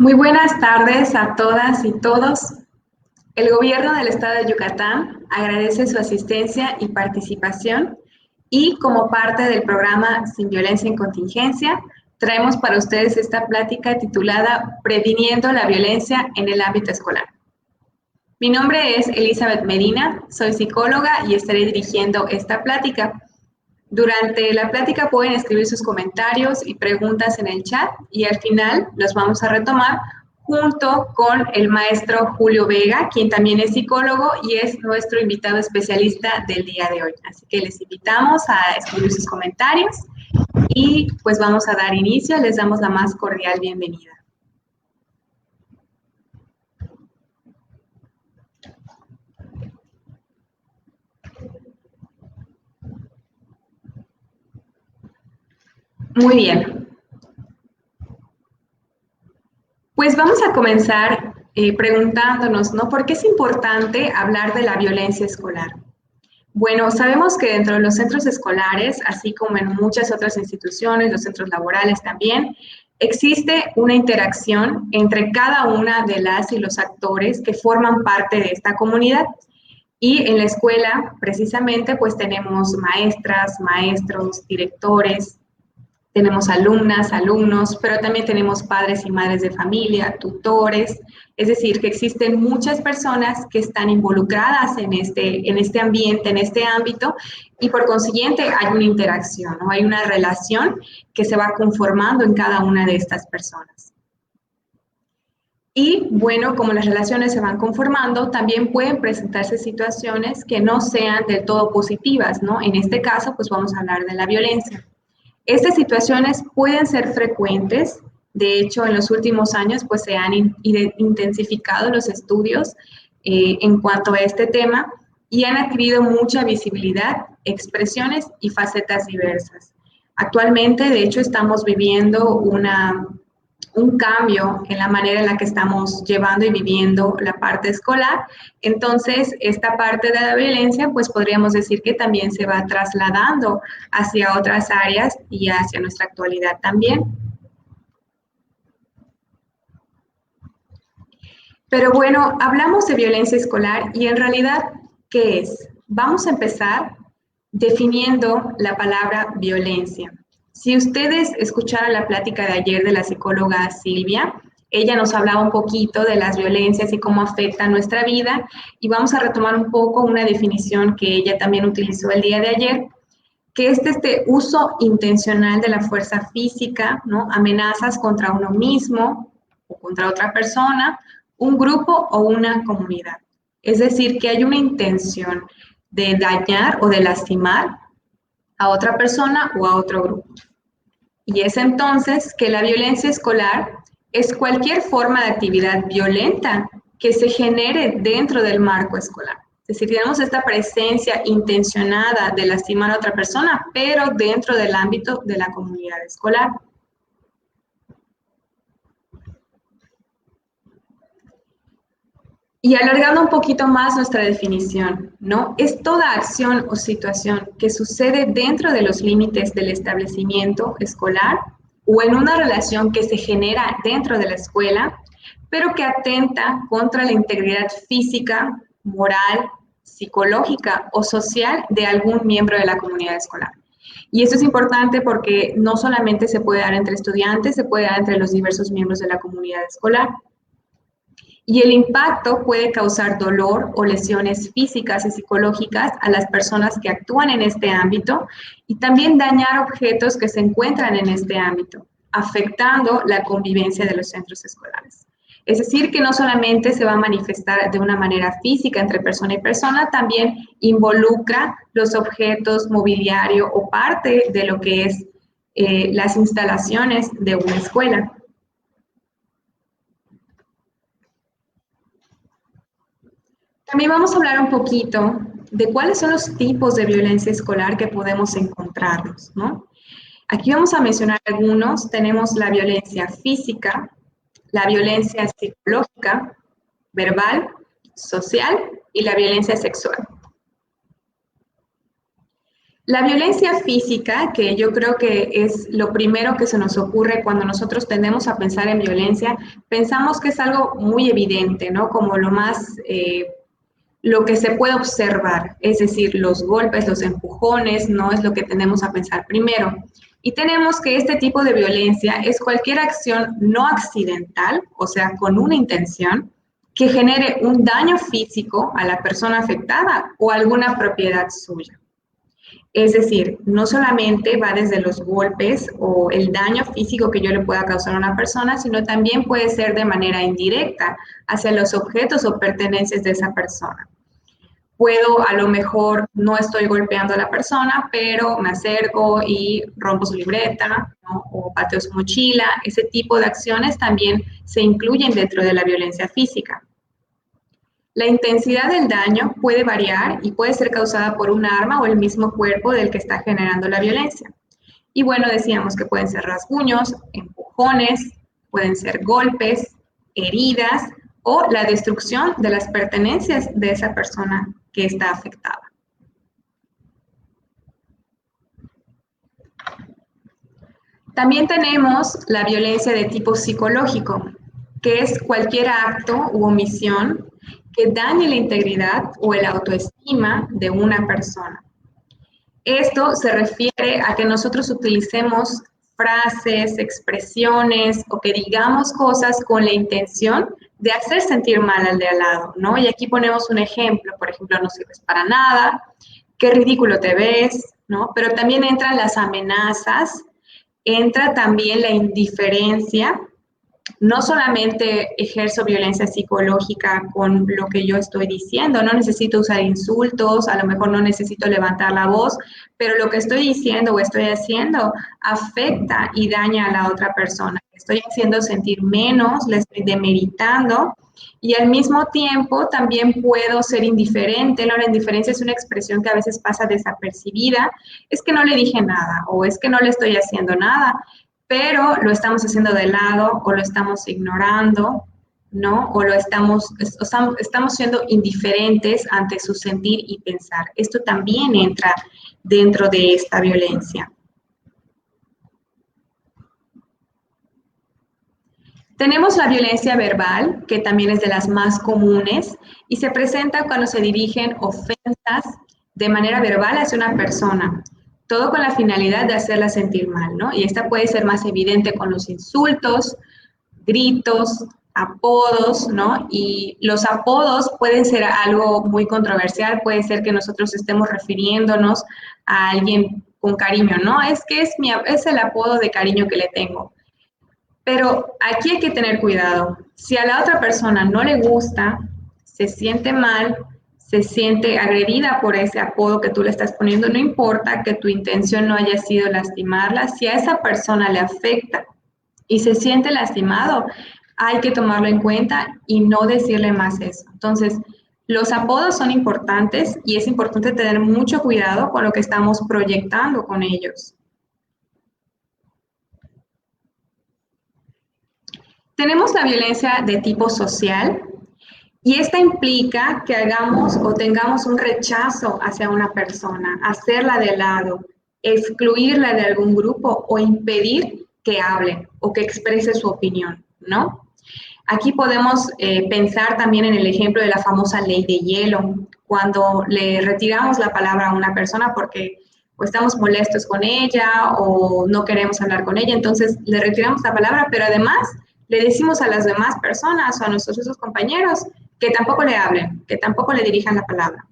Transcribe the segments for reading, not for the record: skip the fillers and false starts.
Muy buenas tardes a todas y todos. El Gobierno del Estado de Yucatán agradece su asistencia y participación y como parte del programa Sin Violencia en Contingencia, traemos para ustedes esta plática titulada Previniendo la violencia en el ámbito escolar. Mi nombre es Elizabeth Medina, soy psicóloga y estaré dirigiendo esta plática. Durante la plática pueden escribir sus comentarios y preguntas en el chat y al final los vamos a retomar junto con el maestro Julio Vega, quien también es psicólogo y es nuestro invitado especialista del día de hoy. Así que les invitamos a escribir sus comentarios y pues vamos a dar inicio. Les damos la más cordial bienvenida. Muy bien. Pues vamos a comenzar preguntándonos, ¿no? ¿Por qué es importante hablar de la violencia escolar? Bueno, sabemos que dentro de los centros escolares, así como en muchas otras instituciones, los centros laborales también, existe una interacción entre cada una de las y los actores que forman parte de esta comunidad. Y en la escuela, precisamente, pues tenemos maestras, maestros, directores, tenemos alumnas, alumnos, pero también tenemos padres y madres de familia, tutores, es decir, que existen muchas personas que están involucradas en este ambiente, en este ámbito, y por consiguiente hay una interacción, ¿no? Hay una relación que se va conformando en cada una de estas personas. Y bueno, como las relaciones se van conformando, también pueden presentarse situaciones que no sean del todo positivas, ¿no? En este caso, pues vamos a hablar de la violencia. Estas situaciones pueden ser frecuentes, de hecho en los últimos años pues se han intensificado los estudios en cuanto a este tema y han adquirido mucha visibilidad, expresiones y facetas diversas. Actualmente de hecho estamos viviendo un cambio en la manera en la que estamos llevando y viviendo la parte escolar. Entonces, esta parte de la violencia, pues podríamos decir que también se va trasladando hacia otras áreas y hacia nuestra actualidad también. Pero bueno, hablamos de violencia escolar y en realidad, ¿qué es? Vamos a empezar definiendo la palabra violencia. Si ustedes escucharon la plática de ayer de la psicóloga Silvia, ella nos hablaba un poquito de las violencias y cómo afectan nuestra vida y vamos a retomar un poco una definición que ella también utilizó el día de ayer, que es este uso intencional de la fuerza física, ¿no? Amenazas contra uno mismo o contra otra persona, un grupo o una comunidad. Es decir, que hay una intención de dañar o de lastimar a otra persona o a otro grupo. Y es entonces que la violencia escolar es cualquier forma de actividad violenta que se genere dentro del marco escolar. Es decir, tenemos esta presencia intencionada de lastimar a otra persona, pero dentro del ámbito de la comunidad escolar. Y alargando un poquito más nuestra definición, ¿no? Es toda acción o situación que sucede dentro de los límites del establecimiento escolar o en una relación que se genera dentro de la escuela, pero que atenta contra la integridad física, moral, psicológica o social de algún miembro de la comunidad escolar. Y esto es importante porque no solamente se puede dar entre estudiantes, se puede dar entre los diversos miembros de la comunidad escolar. Y el impacto puede causar dolor o lesiones físicas y psicológicas a las personas que actúan en este ámbito y también dañar objetos que se encuentran en este ámbito, afectando la convivencia de los centros escolares. Es decir, que no solamente se va a manifestar de una manera física entre persona y persona, también involucra los objetos, mobiliario o parte de lo que es las instalaciones de una escuela. También vamos a hablar un poquito de cuáles son los tipos de violencia escolar que podemos encontrarnos, ¿no? Aquí vamos a mencionar algunos. Tenemos la violencia física, la violencia psicológica, verbal, social y la violencia sexual. La violencia física, que yo creo que es lo primero que se nos ocurre cuando nosotros tendemos a pensar en violencia, pensamos que es algo muy evidente, ¿no? Como lo que se puede observar, es decir, los golpes, los empujones, no es lo que tendemos a pensar primero. Y tenemos que este tipo de violencia es cualquier acción no accidental, o sea, con una intención, que genere un daño físico a la persona afectada o alguna propiedad suya. Es decir, no solamente va desde los golpes o el daño físico que yo le pueda causar a una persona, sino también puede ser de manera indirecta hacia los objetos o pertenencias de esa persona. Puedo, a lo mejor, no estoy golpeando a la persona, pero me acerco y rompo su libreta, ¿no? O pateo su mochila. Ese tipo de acciones también se incluyen dentro de la violencia física. La intensidad del daño puede variar y puede ser causada por un arma o el mismo cuerpo del que está generando la violencia. Y bueno, decíamos que pueden ser rasguños, empujones, pueden ser golpes, heridas o la destrucción de las pertenencias de esa persona que está afectada. También tenemos la violencia de tipo psicológico, que es cualquier acto u omisión que dañe la integridad o el autoestima de una persona. Esto se refiere a que nosotros utilicemos frases, expresiones o que digamos cosas con la intención de hacer sentir mal al de al lado, ¿no? Y aquí ponemos un ejemplo, por ejemplo, no sirves para nada, qué ridículo te ves, ¿no? Pero también entran las amenazas, entra también la indiferencia. No solamente ejerzo violencia psicológica con lo que yo estoy diciendo, no necesito usar insultos, a lo mejor no necesito levantar la voz, pero lo que estoy diciendo o estoy haciendo afecta y daña a la otra persona. Estoy haciendo sentir menos, le estoy demeritando y al mismo tiempo también puedo ser indiferente, ¿no? La indiferencia es una expresión que a veces pasa desapercibida, es que no le dije nada o es que no le estoy haciendo nada, pero lo estamos haciendo de lado o lo estamos ignorando, ¿no? O estamos siendo indiferentes ante su sentir y pensar. Esto también entra dentro de esta violencia. Tenemos la violencia verbal, que también es de las más comunes, y se presenta cuando se dirigen ofensas de manera verbal hacia una persona, todo con la finalidad de hacerla sentir mal, ¿no? Y esta puede ser más evidente con los insultos, gritos, apodos, ¿no? Y los apodos pueden ser algo muy controversial, puede ser que nosotros estemos refiriéndonos a alguien con cariño, ¿no? Es que es el apodo de cariño que le tengo. Pero aquí hay que tener cuidado. Si a la otra persona no le gusta, se siente mal, se siente agredida por ese apodo que tú le estás poniendo, no importa que tu intención no haya sido lastimarla, si a esa persona le afecta y se siente lastimado, hay que tomarlo en cuenta y no decirle más eso. Entonces, los apodos son importantes y es importante tener mucho cuidado con lo que estamos proyectando con ellos. Tenemos la violencia de tipo social y esta implica que hagamos o tengamos un rechazo hacia una persona, hacerla de lado, excluirla de algún grupo o impedir que hable o que exprese su opinión, ¿no? Aquí podemos pensar también en el ejemplo de la famosa ley de hielo, cuando le retiramos la palabra a una persona porque o estamos molestos con ella o no queremos hablar con ella, entonces le retiramos la palabra, pero además le decimos a las demás personas o a nuestros otros compañeros que tampoco le hablen, que tampoco le dirijan la palabra.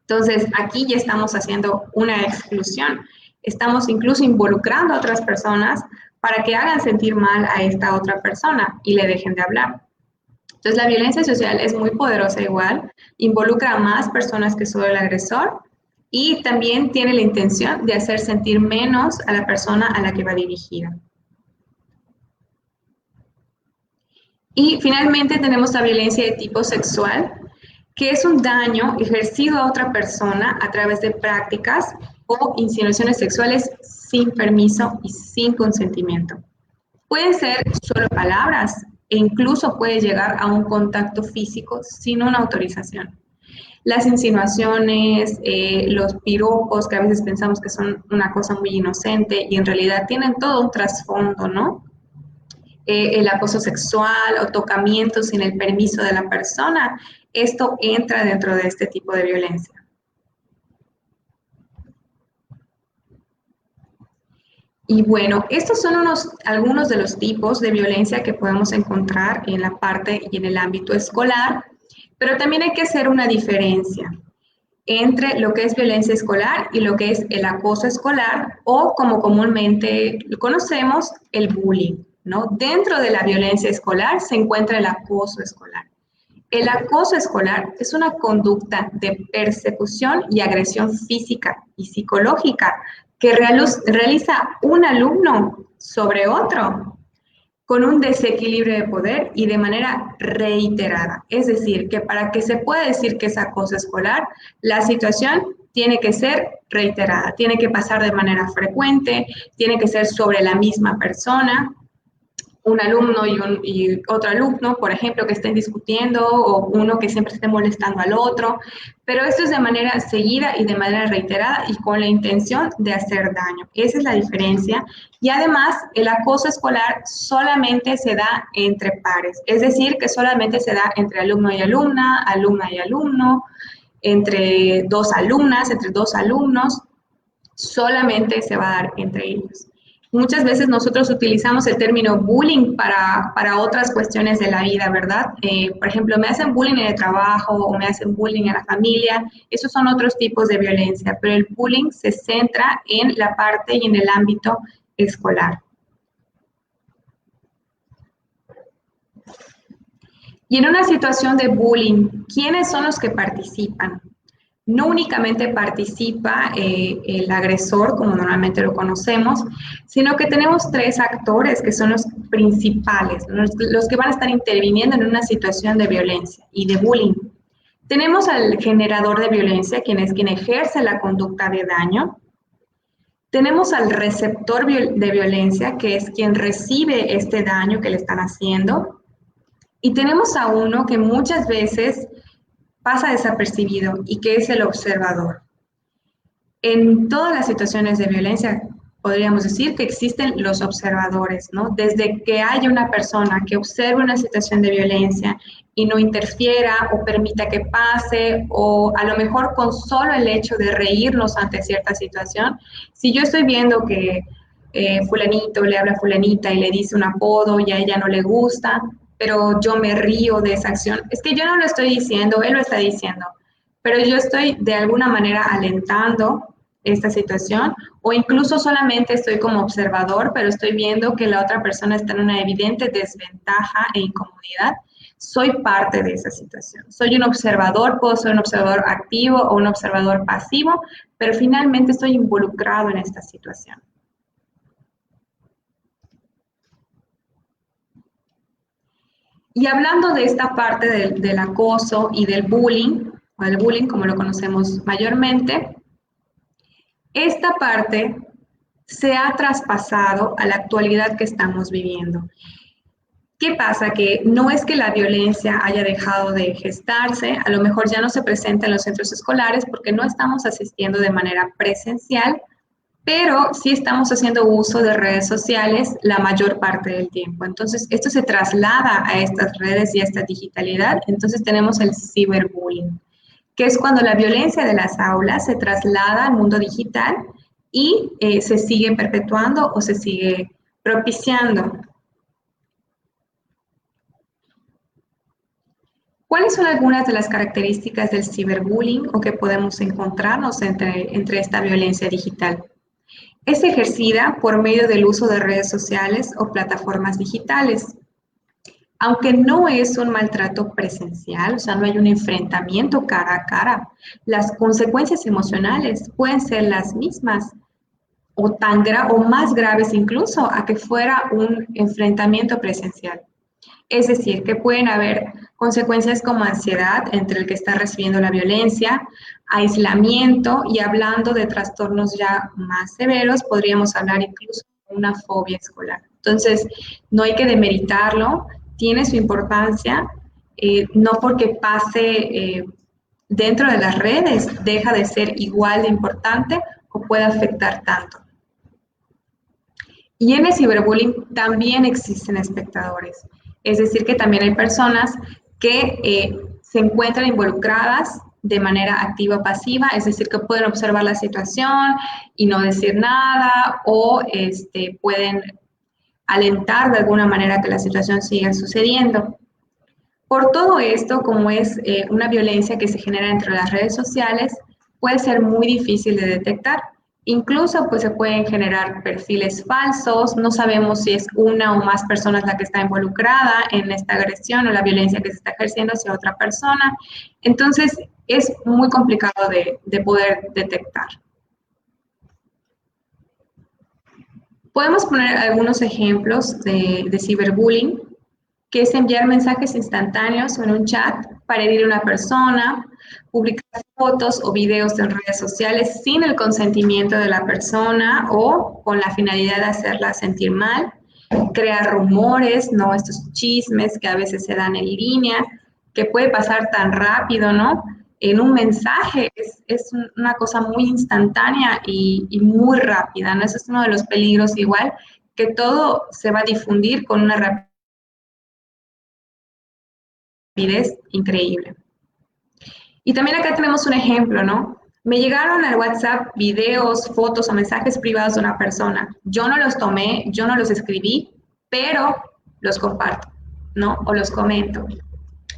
Entonces, aquí ya estamos haciendo una exclusión. Estamos incluso involucrando a otras personas para que hagan sentir mal a esta otra persona y le dejen de hablar. Entonces, la violencia social es muy poderosa igual, involucra a más personas que solo el agresor y también tiene la intención de hacer sentir menos a la persona a la que va dirigida. Y finalmente tenemos la violencia de tipo sexual, que es un daño ejercido a otra persona a través de prácticas o insinuaciones sexuales sin permiso y sin consentimiento. Pueden ser solo palabras e incluso puede llegar a un contacto físico sin una autorización. Las insinuaciones, los piropos, que a veces pensamos que son una cosa muy inocente y en realidad tienen todo un trasfondo, ¿no? El acoso sexual o tocamiento sin el permiso de la persona, esto entra dentro de este tipo de violencia. Y bueno, estos son algunos de los tipos de violencia que podemos encontrar en la parte y en el ámbito escolar, pero también hay que hacer una diferencia entre lo que es violencia escolar y lo que es el acoso escolar o, como comúnmente lo conocemos, el bullying, ¿no? Dentro de la violencia escolar se encuentra el acoso escolar. El acoso escolar es una conducta de persecución y agresión física y psicológica que realiza un alumno sobre otro con un desequilibrio de poder y de manera reiterada. Es decir, que para que se pueda decir que es acoso escolar, la situación tiene que ser reiterada, tiene que pasar de manera frecuente, tiene que ser sobre la misma persona, un alumno y otro alumno, por ejemplo, que estén discutiendo o uno que siempre esté molestando al otro, pero esto es de manera seguida y de manera reiterada y con la intención de hacer daño. Esa es la diferencia. Y además, el acoso escolar solamente se da entre pares, es decir, que solamente se da entre alumno y alumna y alumno, entre dos alumnas, entre dos alumnos, solamente se va a dar entre ellos. Muchas veces nosotros utilizamos el término bullying para otras cuestiones de la vida, ¿verdad? Por ejemplo, me hacen bullying en el trabajo o me hacen bullying en la familia. Esos son otros tipos de violencia, pero el bullying se centra en la parte y en el ámbito escolar. Y en una situación de bullying, ¿quiénes son los que participan? No únicamente participa el agresor, como normalmente lo conocemos, sino que tenemos tres actores que son los principales, los que van a estar interviniendo en una situación de violencia y de bullying. Tenemos al generador de violencia, quien ejerce la conducta de daño. Tenemos al receptor de violencia, que es quien recibe este daño que le están haciendo. Y tenemos a uno que muchas veces pasa desapercibido y que es el observador. En todas las situaciones de violencia podríamos decir que existen los observadores, ¿no? Desde que haya una persona que observe una situación de violencia y no interfiera o permita que pase, o a lo mejor con solo el hecho de reírnos ante cierta situación. Si yo estoy viendo que fulanito le habla a fulanita y le dice un apodo y a ella no le gusta, pero yo me río de esa acción, es que yo no lo estoy diciendo, él lo está diciendo, pero yo estoy de alguna manera alentando esta situación, o incluso solamente estoy como observador, pero estoy viendo que la otra persona está en una evidente desventaja e incomodidad. Soy parte de esa situación. Soy un observador, puedo ser un observador activo o un observador pasivo, pero finalmente estoy involucrado en esta situación. Y hablando de esta parte del acoso y del bullying, o el bullying como lo conocemos mayormente, esta parte se ha traspasado a la actualidad que estamos viviendo. ¿Qué pasa? Que no es que la violencia haya dejado de gestarse, a lo mejor ya no se presenta en los centros escolares porque no estamos asistiendo de manera presencial, pero sí estamos haciendo uso de redes sociales la mayor parte del tiempo. Entonces, esto se traslada a estas redes y a esta digitalidad. Entonces, tenemos el ciberbullying, que es cuando la violencia de las aulas se traslada al mundo digital y se sigue perpetuando o se sigue propiciando. ¿Cuáles son algunas de las características del ciberbullying o que podemos encontrarnos entre esta violencia digital? Es ejercida por medio del uso de redes sociales o plataformas digitales. Aunque no es un maltrato presencial, o sea, no hay un enfrentamiento cara a cara, las consecuencias emocionales pueden ser las mismas o más graves incluso a que fuera un enfrentamiento presencial. Es decir, que pueden haber consecuencias como ansiedad entre el que está recibiendo la violencia, aislamiento, y hablando de trastornos ya más severos, podríamos hablar incluso de una fobia escolar. Entonces, no hay que demeritarlo, tiene su importancia, no porque pase dentro de las redes deja de ser igual de importante o puede afectar tanto. Y en el ciberbullying también existen espectadores, es decir, que también hay personas que se encuentran involucradas de manera activa o pasiva, es decir, que pueden observar la situación y no decir nada o pueden alentar de alguna manera que la situación siga sucediendo. Por todo esto, como es una violencia que se genera entre las redes sociales, puede ser muy difícil de detectar. Incluso pues se pueden generar perfiles falsos, no sabemos si es una o más personas la que está involucrada en esta agresión o la violencia que se está ejerciendo hacia otra persona. Entonces es muy complicado de poder detectar. Podemos poner algunos ejemplos de ciberbullying, que es enviar mensajes instantáneos o en un chat para herir a una persona, publicar fotos o videos en redes sociales sin el consentimiento de la persona o con la finalidad de hacerla sentir mal, crear rumores, ¿no? Estos chismes que a veces se dan en línea, que puede pasar tan rápido, ¿no? En un mensaje es una cosa muy instantánea y muy rápida, ¿no? Ese es uno de los peligros igual, que todo se va a difundir con una rapidez increíble. Y también acá tenemos un ejemplo, ¿no? Me llegaron al WhatsApp videos, fotos o mensajes privados de una persona. Yo no los tomé, yo no los escribí, pero los comparto, ¿no? O los comento.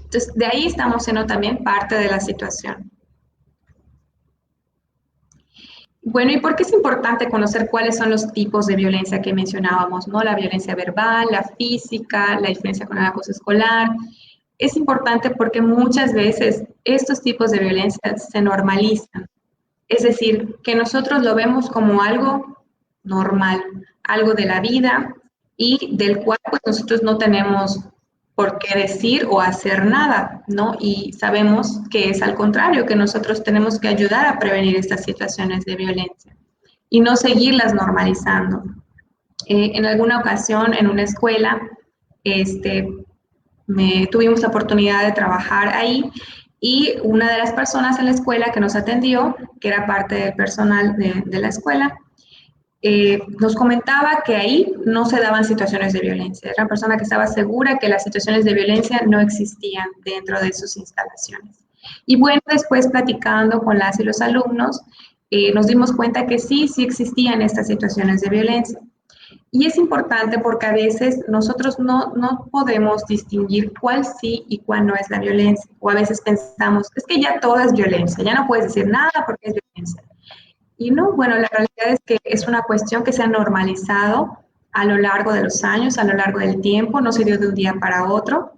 Entonces, de ahí estamos siendo también parte de la situación. Bueno, ¿y por qué es importante conocer cuáles son los tipos de violencia que mencionábamos, ¿no? La violencia verbal, la física, la diferencia con el acoso escolar. Es importante porque muchas veces estos tipos de violencia se normalizan. Es decir, que nosotros lo vemos como algo normal, algo de la vida y del cual pues, nosotros no tenemos por qué decir o hacer nada, ¿no? Y sabemos que es al contrario, que nosotros tenemos que ayudar a prevenir estas situaciones de violencia y no seguirlas normalizando. En alguna ocasión en una escuela, tuvimos la oportunidad de trabajar ahí y una de las personas en la escuela que nos atendió, que era parte del personal de la escuela, nos comentaba que ahí no se daban situaciones de violencia. Era una persona que estaba segura que las situaciones de violencia no existían dentro de sus instalaciones. Y bueno, después platicando con las y los alumnos, nos dimos cuenta que sí existían estas situaciones de violencia. Y es importante porque a veces nosotros no podemos distinguir cuál sí y cuál no es la violencia. O a veces pensamos, es que ya todo es violencia, ya no puedes decir nada porque es violencia. Y no, bueno, la realidad es que es una cuestión que se ha normalizado a lo largo de los años, a lo largo del tiempo, no se dio de un día para otro,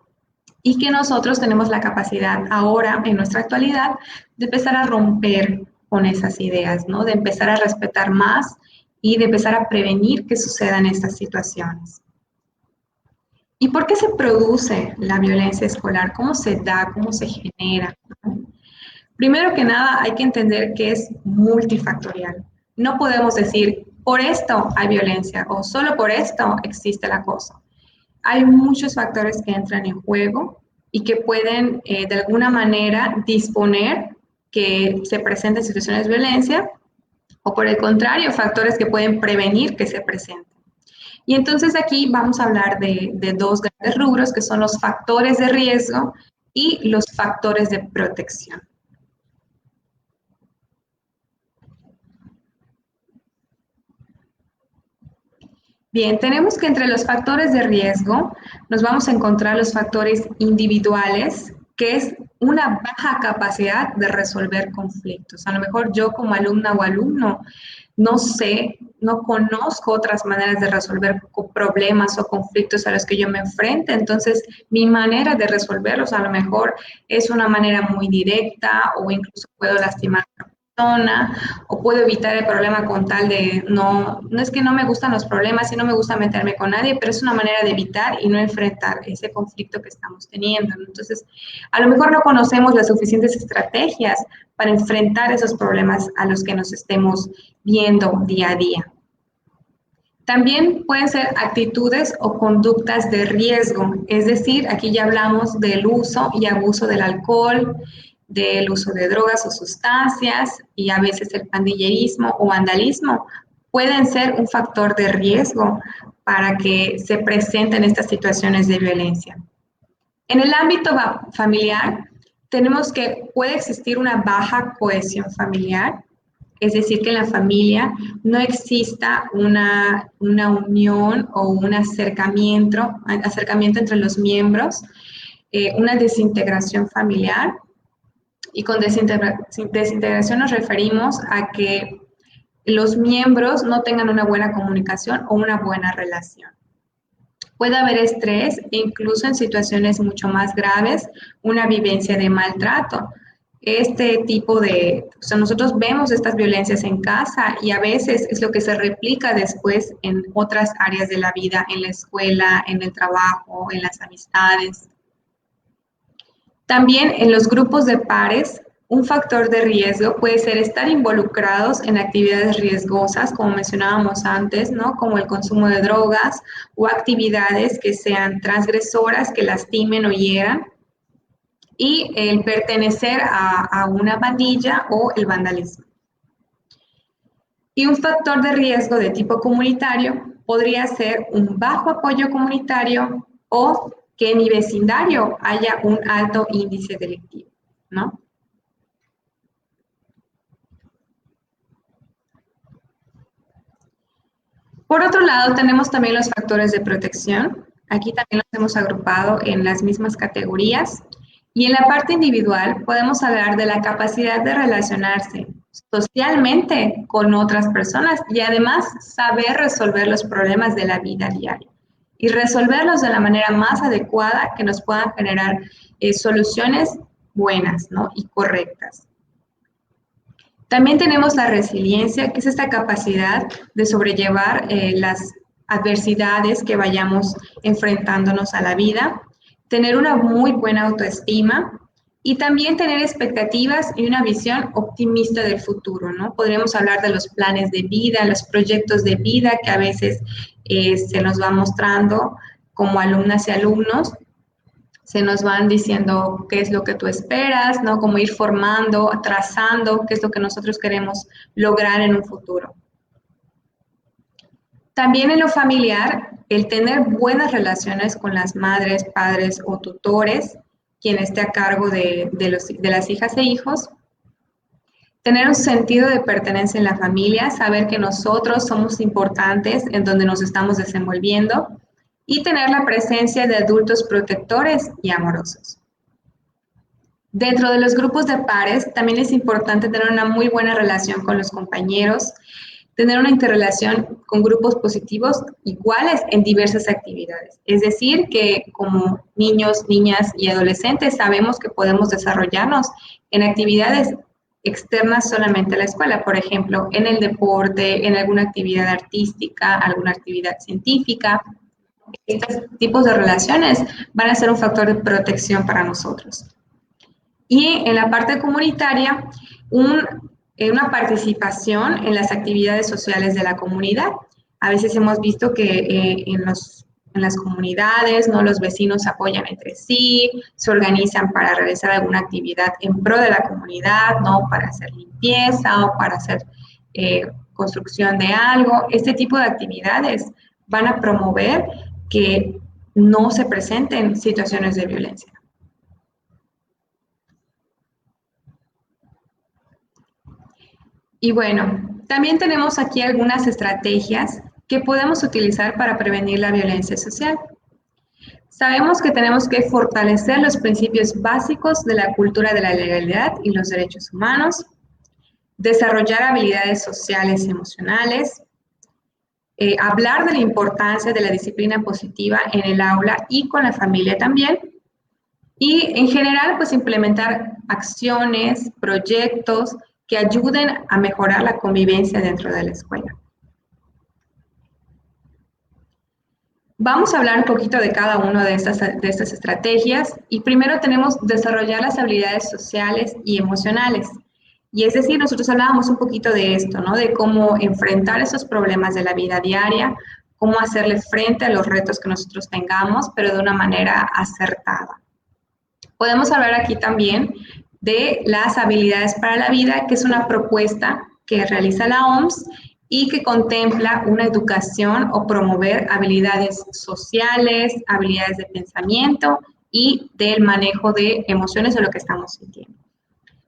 y que nosotros tenemos la capacidad ahora, en nuestra actualidad, de empezar a romper con esas ideas, ¿no? De empezar a respetar más y de empezar a prevenir que sucedan estas situaciones. ¿Y por qué se produce la violencia escolar? ¿Cómo se da? ¿Cómo se genera? Primero que nada, hay que entender que es multifactorial. No podemos decir, por esto hay violencia o solo por esto existe el acoso. Hay muchos factores que entran en juego y que pueden de alguna manera disponer que se presenten situaciones de violencia o por el contrario, factores que pueden prevenir que se presenten. Y entonces aquí vamos a hablar de dos grandes rubros que son los factores de riesgo y los factores de protección. Bien, tenemos que entre los factores de riesgo nos vamos a encontrar los factores individuales, que es una baja capacidad de resolver conflictos. A lo mejor yo como alumna o alumno no sé, no conozco otras maneras de resolver problemas o conflictos a los que yo me enfrente, entonces mi manera de resolverlos a lo mejor es una manera muy directa o incluso puedo lastimar a una persona o puedo evitar el problema con tal de no es que no me gustan los problemas y no me gusta meterme con nadie, pero es una manera de evitar y no enfrentar ese conflicto que estamos teniendo. Entonces, a lo mejor no conocemos las suficientes estrategias para enfrentar esos problemas a los que nos estemos viendo día a día. También pueden ser actitudes o conductas de riesgo, es decir, aquí ya hablamos del uso y abuso del alcohol, del uso de drogas o sustancias y a veces el pandillerismo o vandalismo pueden ser un factor de riesgo para que se presenten estas situaciones de violencia. En el ámbito familiar, tenemos que puede existir una baja cohesión familiar, es decir, que en la familia no exista una unión o un acercamiento entre los miembros, una desintegración familiar. Y con desintegración nos referimos a que los miembros no tengan una buena comunicación o una buena relación. Puede haber estrés e incluso en situaciones mucho más graves, una vivencia de maltrato. Este tipo de, o sea, nosotros vemos estas violencias en casa y a veces es lo que se replica después en otras áreas de la vida, en la escuela, en el trabajo, en las amistades. También en los grupos de pares, un factor de riesgo puede ser estar involucrados en actividades riesgosas, como mencionábamos antes, ¿no? Como el consumo de drogas o actividades que sean transgresoras, que lastimen o hieran, y el pertenecer a una pandilla o el vandalismo. Y un factor de riesgo de tipo comunitario podría ser un bajo apoyo comunitario o que en mi vecindario haya un alto índice delictivo, ¿no? Por otro lado, tenemos también los factores de protección. Aquí también los hemos agrupado en las mismas categorías. Y en la parte individual podemos hablar de la capacidad de relacionarse socialmente con otras personas y además saber resolver los problemas de la vida diaria y resolverlos de la manera más adecuada que nos puedan generar soluciones buenas, ¿no? Y correctas. También tenemos la resiliencia, que es esta capacidad de sobrellevar las adversidades que vayamos enfrentándonos a la vida, tener una muy buena autoestima y también tener expectativas y una visión optimista del futuro, ¿no? Podríamos hablar de los planes de vida, los proyectos de vida que a veces se nos va mostrando como alumnas y alumnos. Se nos van diciendo qué es lo que tú esperas, ¿no? Cómo ir formando, trazando qué es lo que nosotros queremos lograr en un futuro. También en lo familiar, el tener buenas relaciones con las madres, padres o tutores, quien esté a cargo de las hijas e hijos. Tener un sentido de pertenencia en la familia, saber que nosotros somos importantes en donde nos estamos desenvolviendo y tener la presencia de adultos protectores y amorosos. Dentro de los grupos de pares, también es importante tener una muy buena relación con los compañeros, tener una interrelación con grupos positivos iguales en diversas actividades. Es decir, que como niños, niñas y adolescentes sabemos que podemos desarrollarnos en actividades externas solamente a la escuela, por ejemplo, en el deporte, en alguna actividad artística, alguna actividad científica. Estos tipos de relaciones van a ser un factor de protección para nosotros. Y en la parte comunitaria, una participación en las actividades sociales de la comunidad. A veces hemos visto que en las comunidades, ¿no? Los vecinos apoyan entre sí, se organizan para realizar alguna actividad en pro de la comunidad, ¿no? Para hacer limpieza o para hacer construcción de algo. Este tipo de actividades van a promover que no se presenten situaciones de violencia. Y bueno, también tenemos aquí algunas estrategias que podemos utilizar para prevenir la violencia social. Sabemos que tenemos que fortalecer los principios básicos de la cultura de la legalidad y los derechos humanos, desarrollar habilidades sociales y emocionales, hablar de la importancia de la disciplina positiva en el aula y con la familia también, y en general, pues implementar acciones, proyectos que ayuden a mejorar la convivencia dentro de la escuela. Vamos a hablar un poquito de cada una de estas estrategias y primero tenemos desarrollar las habilidades sociales y emocionales. Y es decir, nosotros hablábamos un poquito de esto, ¿no? De cómo enfrentar esos problemas de la vida diaria, cómo hacerle frente a los retos que nosotros tengamos, pero de una manera acertada. Podemos hablar aquí también de las habilidades para la vida, que es una propuesta que realiza la OMS y que contempla una educación o promover habilidades sociales, habilidades de pensamiento y del manejo de emociones o lo que estamos sintiendo.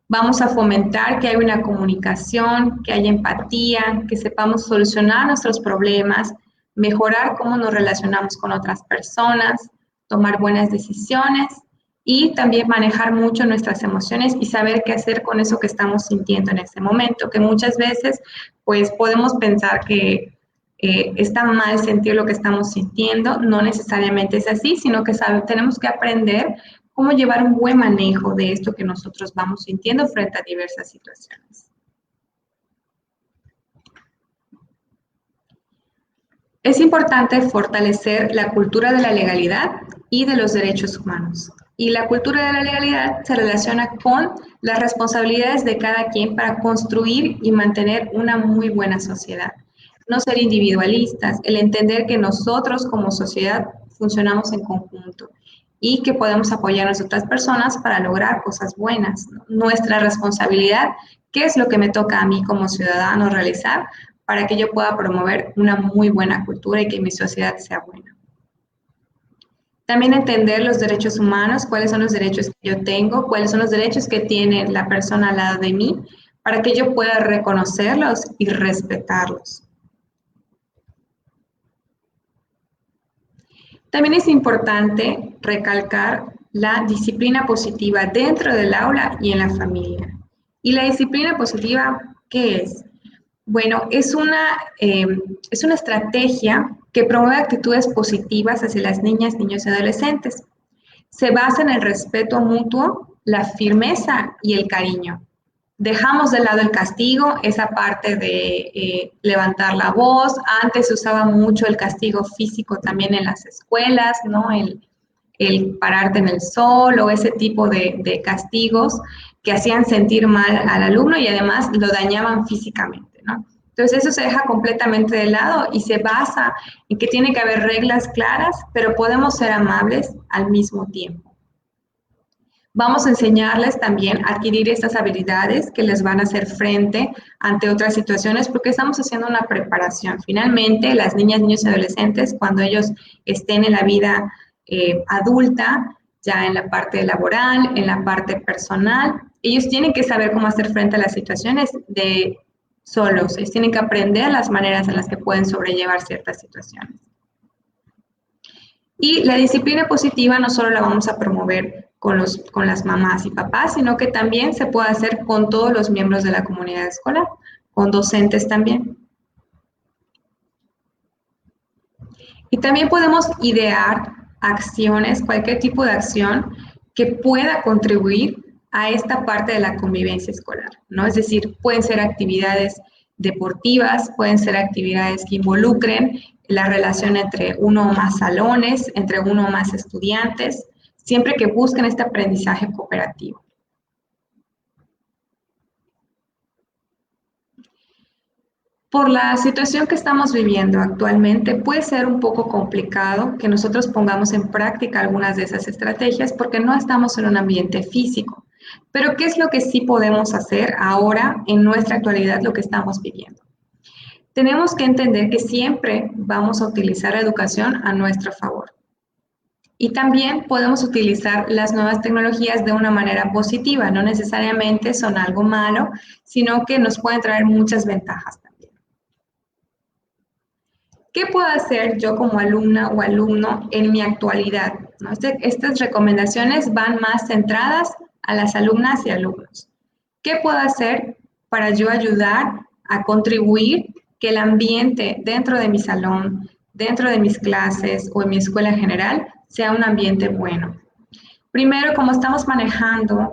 Vamos a fomentar que haya una comunicación, que haya empatía, que sepamos solucionar nuestros problemas, mejorar cómo nos relacionamos con otras personas, tomar buenas decisiones y también manejar mucho nuestras emociones y saber qué hacer con eso que estamos sintiendo en ese momento, que muchas veces pues podemos pensar que está mal sentir lo que estamos sintiendo, no necesariamente es así, sino que tenemos que aprender cómo llevar un buen manejo de esto que nosotros vamos sintiendo frente a diversas situaciones. Es importante fortalecer la cultura de la legalidad y de los derechos humanos. Y la cultura de la legalidad se relaciona con las responsabilidades de cada quien para construir y mantener una muy buena sociedad. No ser individualistas, el entender que nosotros como sociedad funcionamos en conjunto y que podemos apoyarnos a otras personas para lograr cosas buenas. Nuestra responsabilidad, ¿qué es lo que me toca a mí como ciudadano realizar para que yo pueda promover una muy buena cultura y que mi sociedad sea buena? También entender los derechos humanos, cuáles son los derechos que yo tengo, cuáles son los derechos que tiene la persona al lado de mí, para que yo pueda reconocerlos y respetarlos. También es importante recalcar la disciplina positiva dentro del aula y en la familia. ¿Y la disciplina positiva qué es? Bueno, es una estrategia que promueve actitudes positivas hacia las niñas, niños y adolescentes. Se basa en el respeto mutuo, la firmeza y el cariño. Dejamos de lado el castigo, esa parte de levantar la voz. Antes se usaba mucho el castigo físico también en las escuelas, ¿no? El pararte en el sol o ese tipo de castigos que hacían sentir mal al alumno y además lo dañaban físicamente, ¿no? Entonces eso se deja completamente de lado y se basa en que tiene que haber reglas claras, pero podemos ser amables al mismo tiempo. Vamos a enseñarles también a adquirir estas habilidades que les van a hacer frente ante otras situaciones porque estamos haciendo una preparación. Finalmente, las niñas, niños y adolescentes, cuando ellos estén en la vida adulta, ya en la parte laboral, en la parte personal, ellos tienen que saber cómo hacer frente a las situaciones solos. Ellos tienen que aprender las maneras en las que pueden sobrellevar ciertas situaciones. Y la disciplina positiva no solo la vamos a promover con las mamás y papás, sino que también se puede hacer con todos los miembros de la comunidad escolar, con docentes también. Y también podemos idear acciones, cualquier tipo de acción que pueda contribuir a esta parte de la convivencia escolar, ¿no? Es decir, pueden ser actividades deportivas, pueden ser actividades que involucren la relación entre uno o más salones, entre uno o más estudiantes, siempre que busquen este aprendizaje cooperativo. Por la situación que estamos viviendo actualmente, puede ser un poco complicado que nosotros pongamos en práctica algunas de esas estrategias porque no estamos en un ambiente físico. Pero ¿qué es lo que sí podemos hacer ahora en nuestra actualidad, lo que estamos viviendo? Tenemos que entender que siempre vamos a utilizar la educación a nuestro favor. Y también podemos utilizar las nuevas tecnologías de una manera positiva, no necesariamente son algo malo, sino que nos pueden traer muchas ventajas también. ¿Qué puedo hacer yo como alumna o alumno en mi actualidad? ¿No? Estas recomendaciones van más centradas a las alumnas y alumnos. ¿Qué puedo hacer para yo ayudar a contribuir que el ambiente dentro de mi salón, dentro de mis clases o en mi escuela en general sea un ambiente bueno? Primero, como estamos manejando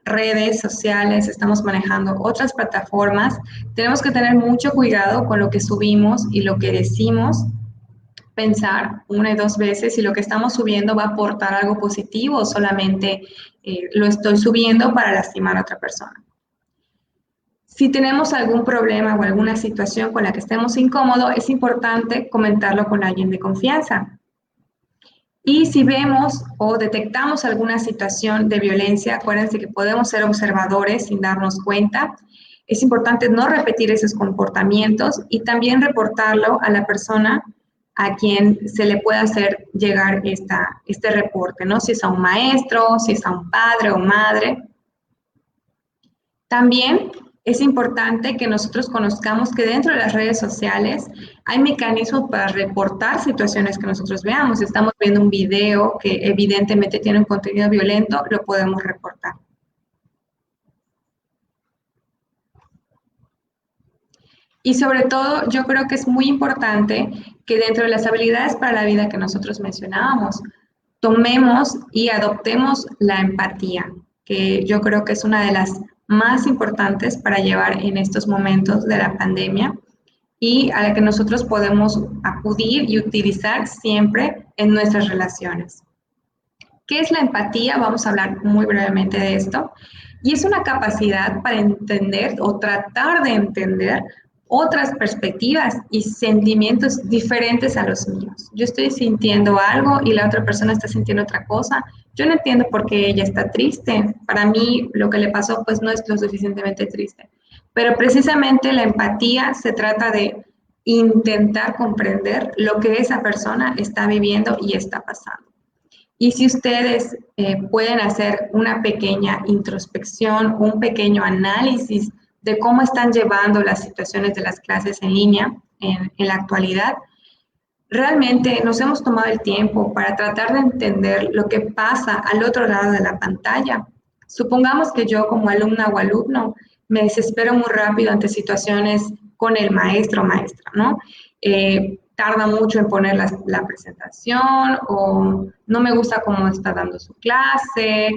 redes sociales, estamos manejando otras plataformas, tenemos que tener mucho cuidado con lo que subimos y lo que decimos, pensar una y dos veces si lo que estamos subiendo va a aportar algo positivo o solamente lo estoy subiendo para lastimar a otra persona. Si tenemos algún problema o alguna situación con la que estemos incómodos, es importante comentarlo con alguien de confianza. Y si vemos o detectamos alguna situación de violencia, acuérdense que podemos ser observadores sin darnos cuenta. Es importante no repetir esos comportamientos y también reportarlo a la persona a quien se le pueda hacer llegar este reporte, ¿no? Si es a un maestro, si es a un padre o madre. También es importante que nosotros conozcamos que dentro de las redes sociales hay mecanismos para reportar situaciones que nosotros veamos. Si estamos viendo un video que evidentemente tiene un contenido violento, lo podemos reportar. Y sobre todo, yo creo que es muy importante que dentro de las habilidades para la vida que nosotros mencionábamos, tomemos y adoptemos la empatía, que yo creo que es una de las más importantes para llevar en estos momentos de la pandemia y a la que nosotros podemos acudir y utilizar siempre en nuestras relaciones. ¿Qué es la empatía? Vamos a hablar muy brevemente de esto. Y es una capacidad para entender o tratar de entender otras perspectivas y sentimientos diferentes a los míos. Yo estoy sintiendo algo y la otra persona está sintiendo otra cosa. Yo no entiendo por qué ella está triste. Para mí lo que le pasó pues no es lo suficientemente triste. Pero precisamente la empatía se trata de intentar comprender lo que esa persona está viviendo y está pasando. Y si ustedes pueden hacer una pequeña introspección, un pequeño análisis de cómo están llevando las situaciones de las clases en línea en la actualidad, realmente nos hemos tomado el tiempo para tratar de entender lo que pasa al otro lado de la pantalla. Supongamos que yo como alumna o alumno me desespero muy rápido ante situaciones con el maestro o maestra, ¿no? Tarda mucho en poner la presentación o no me gusta cómo está dando su clase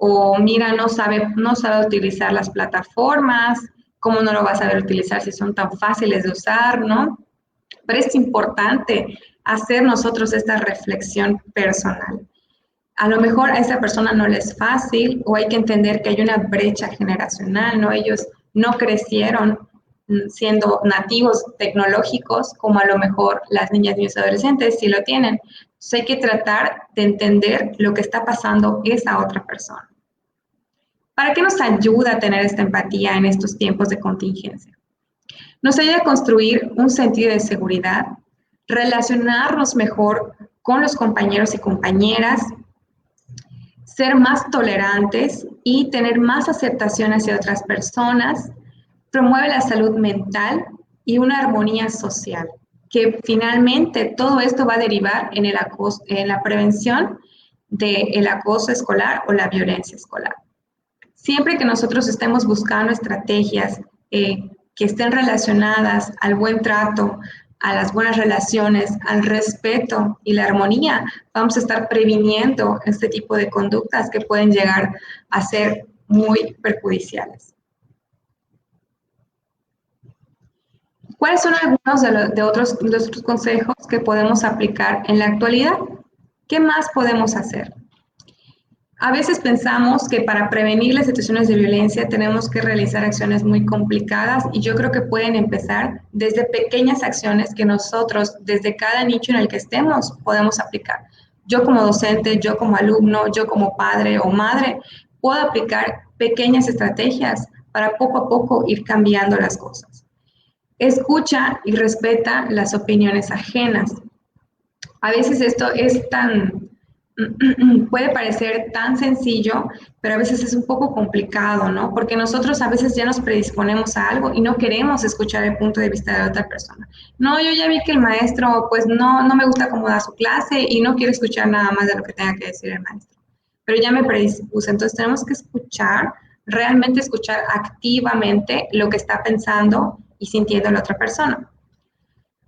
o mira, no sabe utilizar las plataformas, cómo no lo va a saber utilizar si son tan fáciles de usar, ¿no? Pero es importante hacer nosotros esta reflexión personal. A lo mejor a esa persona no le es fácil o hay que entender que hay una brecha generacional, ¿no? Ellos no crecieron siendo nativos tecnológicos como a lo mejor las niñas, niños y adolescentes sí lo tienen. Entonces hay que tratar de entender lo que está pasando esa otra persona. ¿Para qué nos ayuda a tener esta empatía en estos tiempos de contingencia? Nos ayuda a construir un sentido de seguridad, relacionarnos mejor con los compañeros y compañeras, ser más tolerantes y tener más aceptación hacia otras personas, promueve la salud mental y una armonía social, que finalmente todo esto va a derivar en la prevención del acoso escolar o la violencia escolar. Siempre que nosotros estemos buscando estrategias que estén relacionadas al buen trato, a las buenas relaciones, al respeto y la armonía, vamos a estar previniendo este tipo de conductas que pueden llegar a ser muy perjudiciales. ¿Cuáles son algunos de otros consejos que podemos aplicar en la actualidad? ¿Qué más podemos hacer? A veces pensamos que para prevenir las situaciones de violencia tenemos que realizar acciones muy complicadas y yo creo que pueden empezar desde pequeñas acciones que nosotros, desde cada nicho en el que estemos, podemos aplicar. Yo como docente, yo como alumno, yo como padre o madre, puedo aplicar pequeñas estrategias para poco a poco ir cambiando las cosas. Escucha y respeta las opiniones ajenas. A veces esto es puede parecer tan sencillo, pero a veces es un poco complicado, ¿no? Porque nosotros a veces ya nos predisponemos a algo y no queremos escuchar el punto de vista de otra persona. No, yo ya vi que el maestro, pues no me gusta cómo da su clase y no quiero escuchar nada más de lo que tenga que decir el maestro. Pero ya me predispuse, entonces tenemos que escuchar, realmente escuchar activamente lo que está pensando y sintiendo la otra persona.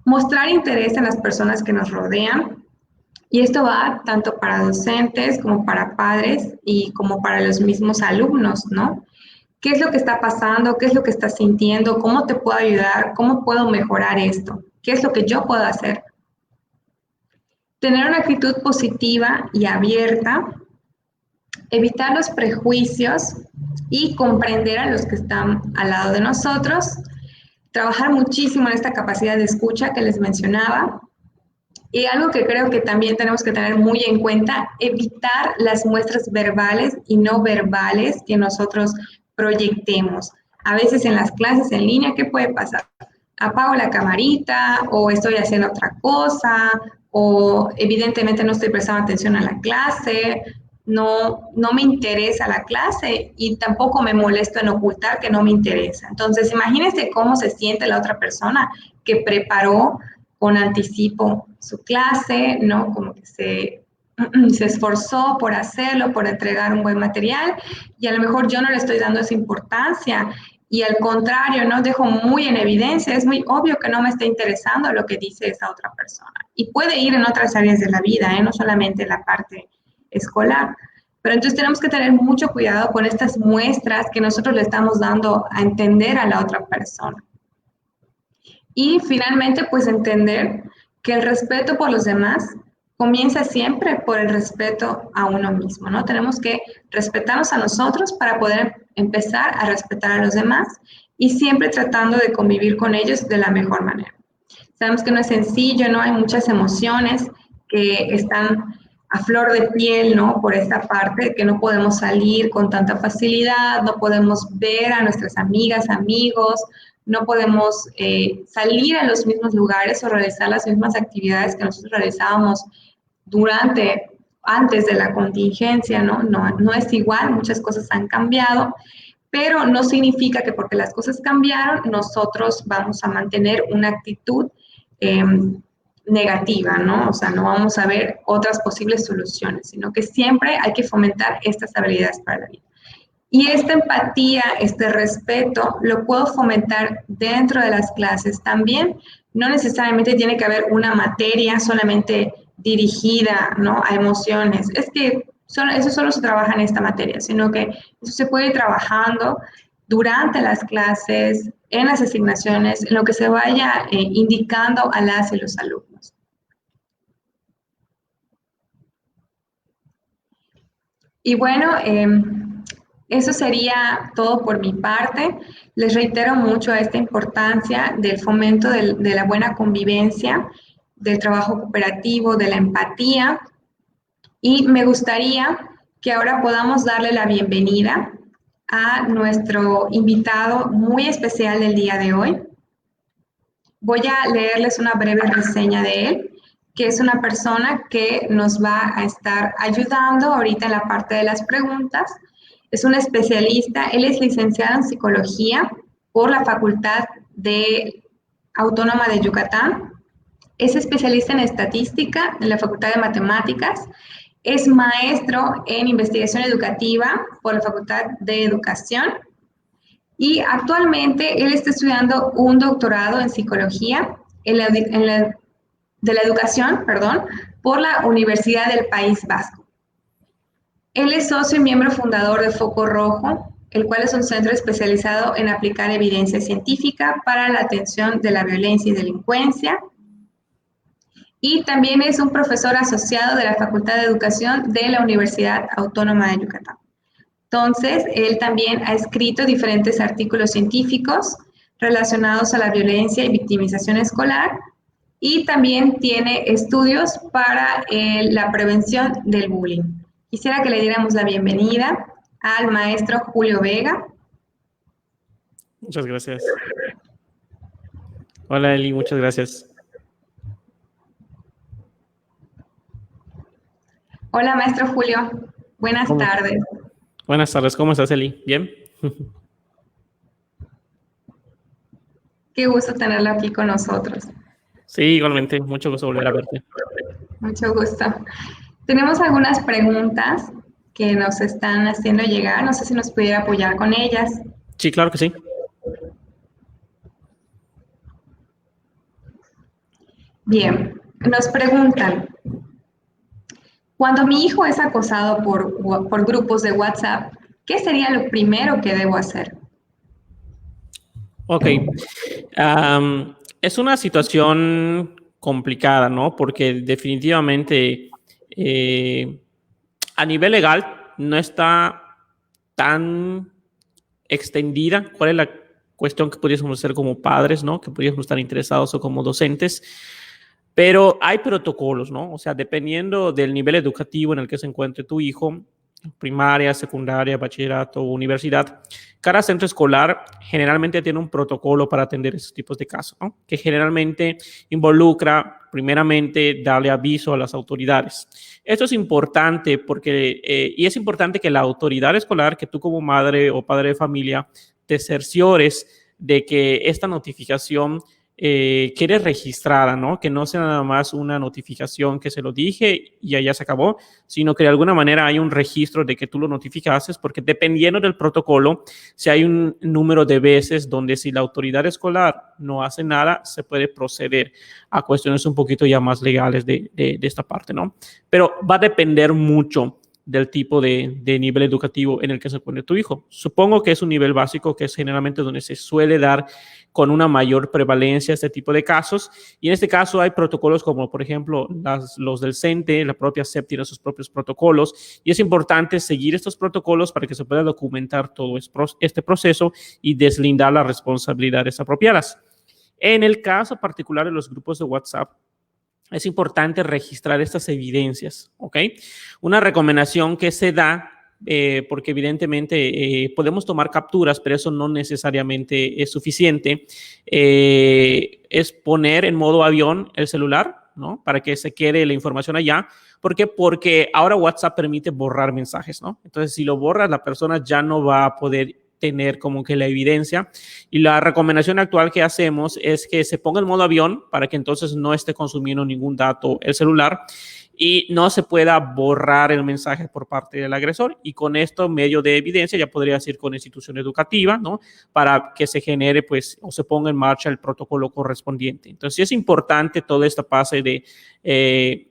Mostrar interés en las personas que nos rodean. Y esto va tanto para docentes como para padres y como para los mismos alumnos, ¿no? ¿Qué es lo que está pasando? ¿Qué es lo que estás sintiendo? ¿Cómo te puedo ayudar? ¿Cómo puedo mejorar esto? ¿Qué es lo que yo puedo hacer? Tener una actitud positiva y abierta, evitar los prejuicios y comprender a los que están al lado de nosotros, trabajar muchísimo en esta capacidad de escucha que les mencionaba, Y algo que creo que también tenemos que tener muy en cuenta, evitar las muestras verbales y no verbales que nosotros proyectemos. A veces en las clases en línea, ¿qué puede pasar? Apago la camarita o estoy haciendo otra cosa o evidentemente no estoy prestando atención a la clase, no me interesa la clase y tampoco me molesto en ocultar que no me interesa. Entonces, imagínense cómo se siente la otra persona que preparó con anticipo su clase, ¿no? Como que se esforzó por hacerlo, por entregar un buen material y a lo mejor yo no le estoy dando esa importancia y al contrario, ¿no? Dejo muy en evidencia, es muy obvio que no me está interesando lo que dice esa otra persona. Y puede ir en otras áreas de la vida, ¿eh? No solamente en la parte escolar. Pero entonces tenemos que tener mucho cuidado con estas muestras que nosotros le estamos dando a entender a la otra persona. Y finalmente, pues entender que el respeto por los demás comienza siempre por el respeto a uno mismo, ¿no? Tenemos que respetarnos a nosotros para poder empezar a respetar a los demás y siempre tratando de convivir con ellos de la mejor manera. Sabemos que no es sencillo, ¿no? Hay muchas emociones que están a flor de piel, ¿no? Por esta parte, que no podemos salir con tanta facilidad, no podemos ver a nuestras amigas, amigos, no podemos salir a los mismos lugares o realizar las mismas actividades que nosotros realizábamos antes de la contingencia, ¿no? No es igual, muchas cosas han cambiado, pero no significa que porque las cosas cambiaron, nosotros vamos a mantener una actitud eh, negativa, ¿no? O sea, no vamos a ver otras posibles soluciones, sino que siempre hay que fomentar estas habilidades para la vida. Y esta empatía, este respeto, lo puedo fomentar dentro de las clases también. No necesariamente tiene que haber una materia solamente dirigida, ¿no? A emociones. Es que eso solo se trabaja en esta materia, sino que eso se puede ir trabajando durante las clases, en las asignaciones, en lo que se vaya indicando a las y los alumnos. Y bueno, eso sería todo por mi parte. Les reitero mucho esta importancia del fomento de la buena convivencia, del trabajo cooperativo, de la empatía. Y me gustaría que ahora podamos darle la bienvenida a nuestro invitado muy especial del día de hoy. Voy a leerles una breve reseña de él, que es una persona que nos va a estar ayudando ahorita en la parte de las preguntas. Es un especialista, él es licenciado en psicología por la Facultad Autónoma de Yucatán. Es especialista en estadística en la Facultad de Matemáticas. Es maestro en investigación educativa por la Facultad de Educación. Y actualmente él está estudiando un doctorado en psicología de la educación, por la Universidad del País Vasco. Él es socio y miembro fundador de Foco Rojo, el cual es un centro especializado en aplicar evidencia científica para la atención de la violencia y delincuencia. Y también es un profesor asociado de la Facultad de Educación de la Universidad Autónoma de Yucatán. Entonces, él también ha escrito diferentes artículos científicos relacionados a la violencia y victimización escolar y también tiene estudios para la prevención del bullying. Quisiera que le diéramos la bienvenida al maestro Julio Vega. Muchas gracias. Hola, Eli, muchas gracias. Hola, maestro Julio. Buenas tardes. Buenas tardes, ¿cómo estás, Eli? ¿Bien? Qué gusto tenerlo aquí con nosotros. Sí, igualmente, mucho gusto volver a verte. Mucho gusto. Tenemos algunas preguntas que nos están haciendo llegar. No sé si nos pudiera apoyar con ellas. Sí, claro que sí. Bien, nos preguntan, cuando mi hijo es acosado por grupos de WhatsApp, ¿qué sería lo primero que debo hacer? Ok. Es una situación complicada, ¿no? Porque definitivamente a nivel legal no está tan extendida. ¿Cuál es la cuestión que pudiésemos hacer como padres, ¿no? Que pudiésemos estar interesados o como docentes? Pero hay protocolos, ¿no? O sea, dependiendo del nivel educativo en el que se encuentre tu hijo, primaria, secundaria, bachillerato, universidad, cada centro escolar generalmente tiene un protocolo para atender esos tipos de casos, ¿no? Que generalmente involucra, primeramente, darle aviso a las autoridades. Esto es importante porque, y es importante que la autoridad escolar, que tú como madre o padre de familia, te cerciores de que esta notificación quiere registrada, ¿no? Que no sea nada más una notificación que se lo dije y allá se acabó, sino que de alguna manera hay un registro de que tú lo notificaste, porque dependiendo del protocolo, si hay un número de veces donde si la autoridad escolar no hace nada, se puede proceder a cuestiones un poquito ya más legales de esta parte, ¿no? Pero va a depender mucho del tipo de nivel educativo en el que se encuentre tu hijo. Supongo que es un nivel básico, que es generalmente donde se suele dar con una mayor prevalencia este tipo de casos, y en este caso hay protocolos como, por ejemplo, los del CENTE, la propia SEP tiene sus propios protocolos, y es importante seguir estos protocolos para que se pueda documentar todo este proceso y deslindar las responsabilidades apropiadas. En el caso particular de los grupos de WhatsApp, es importante registrar estas evidencias, ¿ok? Una recomendación que se da, porque evidentemente podemos tomar capturas, pero eso no necesariamente es suficiente, es poner en modo avión el celular, ¿no? Para que se quede la información allá. ¿Por qué? Porque ahora WhatsApp permite borrar mensajes, ¿no? Entonces, si lo borras, la persona ya no va a poder tener como que la evidencia, y la recomendación actual que hacemos es que se ponga en modo avión para que entonces no esté consumiendo ningún dato el celular y no se pueda borrar el mensaje por parte del agresor, y con esto medio de evidencia ya podría ir con institución educativa, ¿no? Para que se genere pues o se ponga en marcha el protocolo correspondiente. Entonces sí es importante toda esta fase de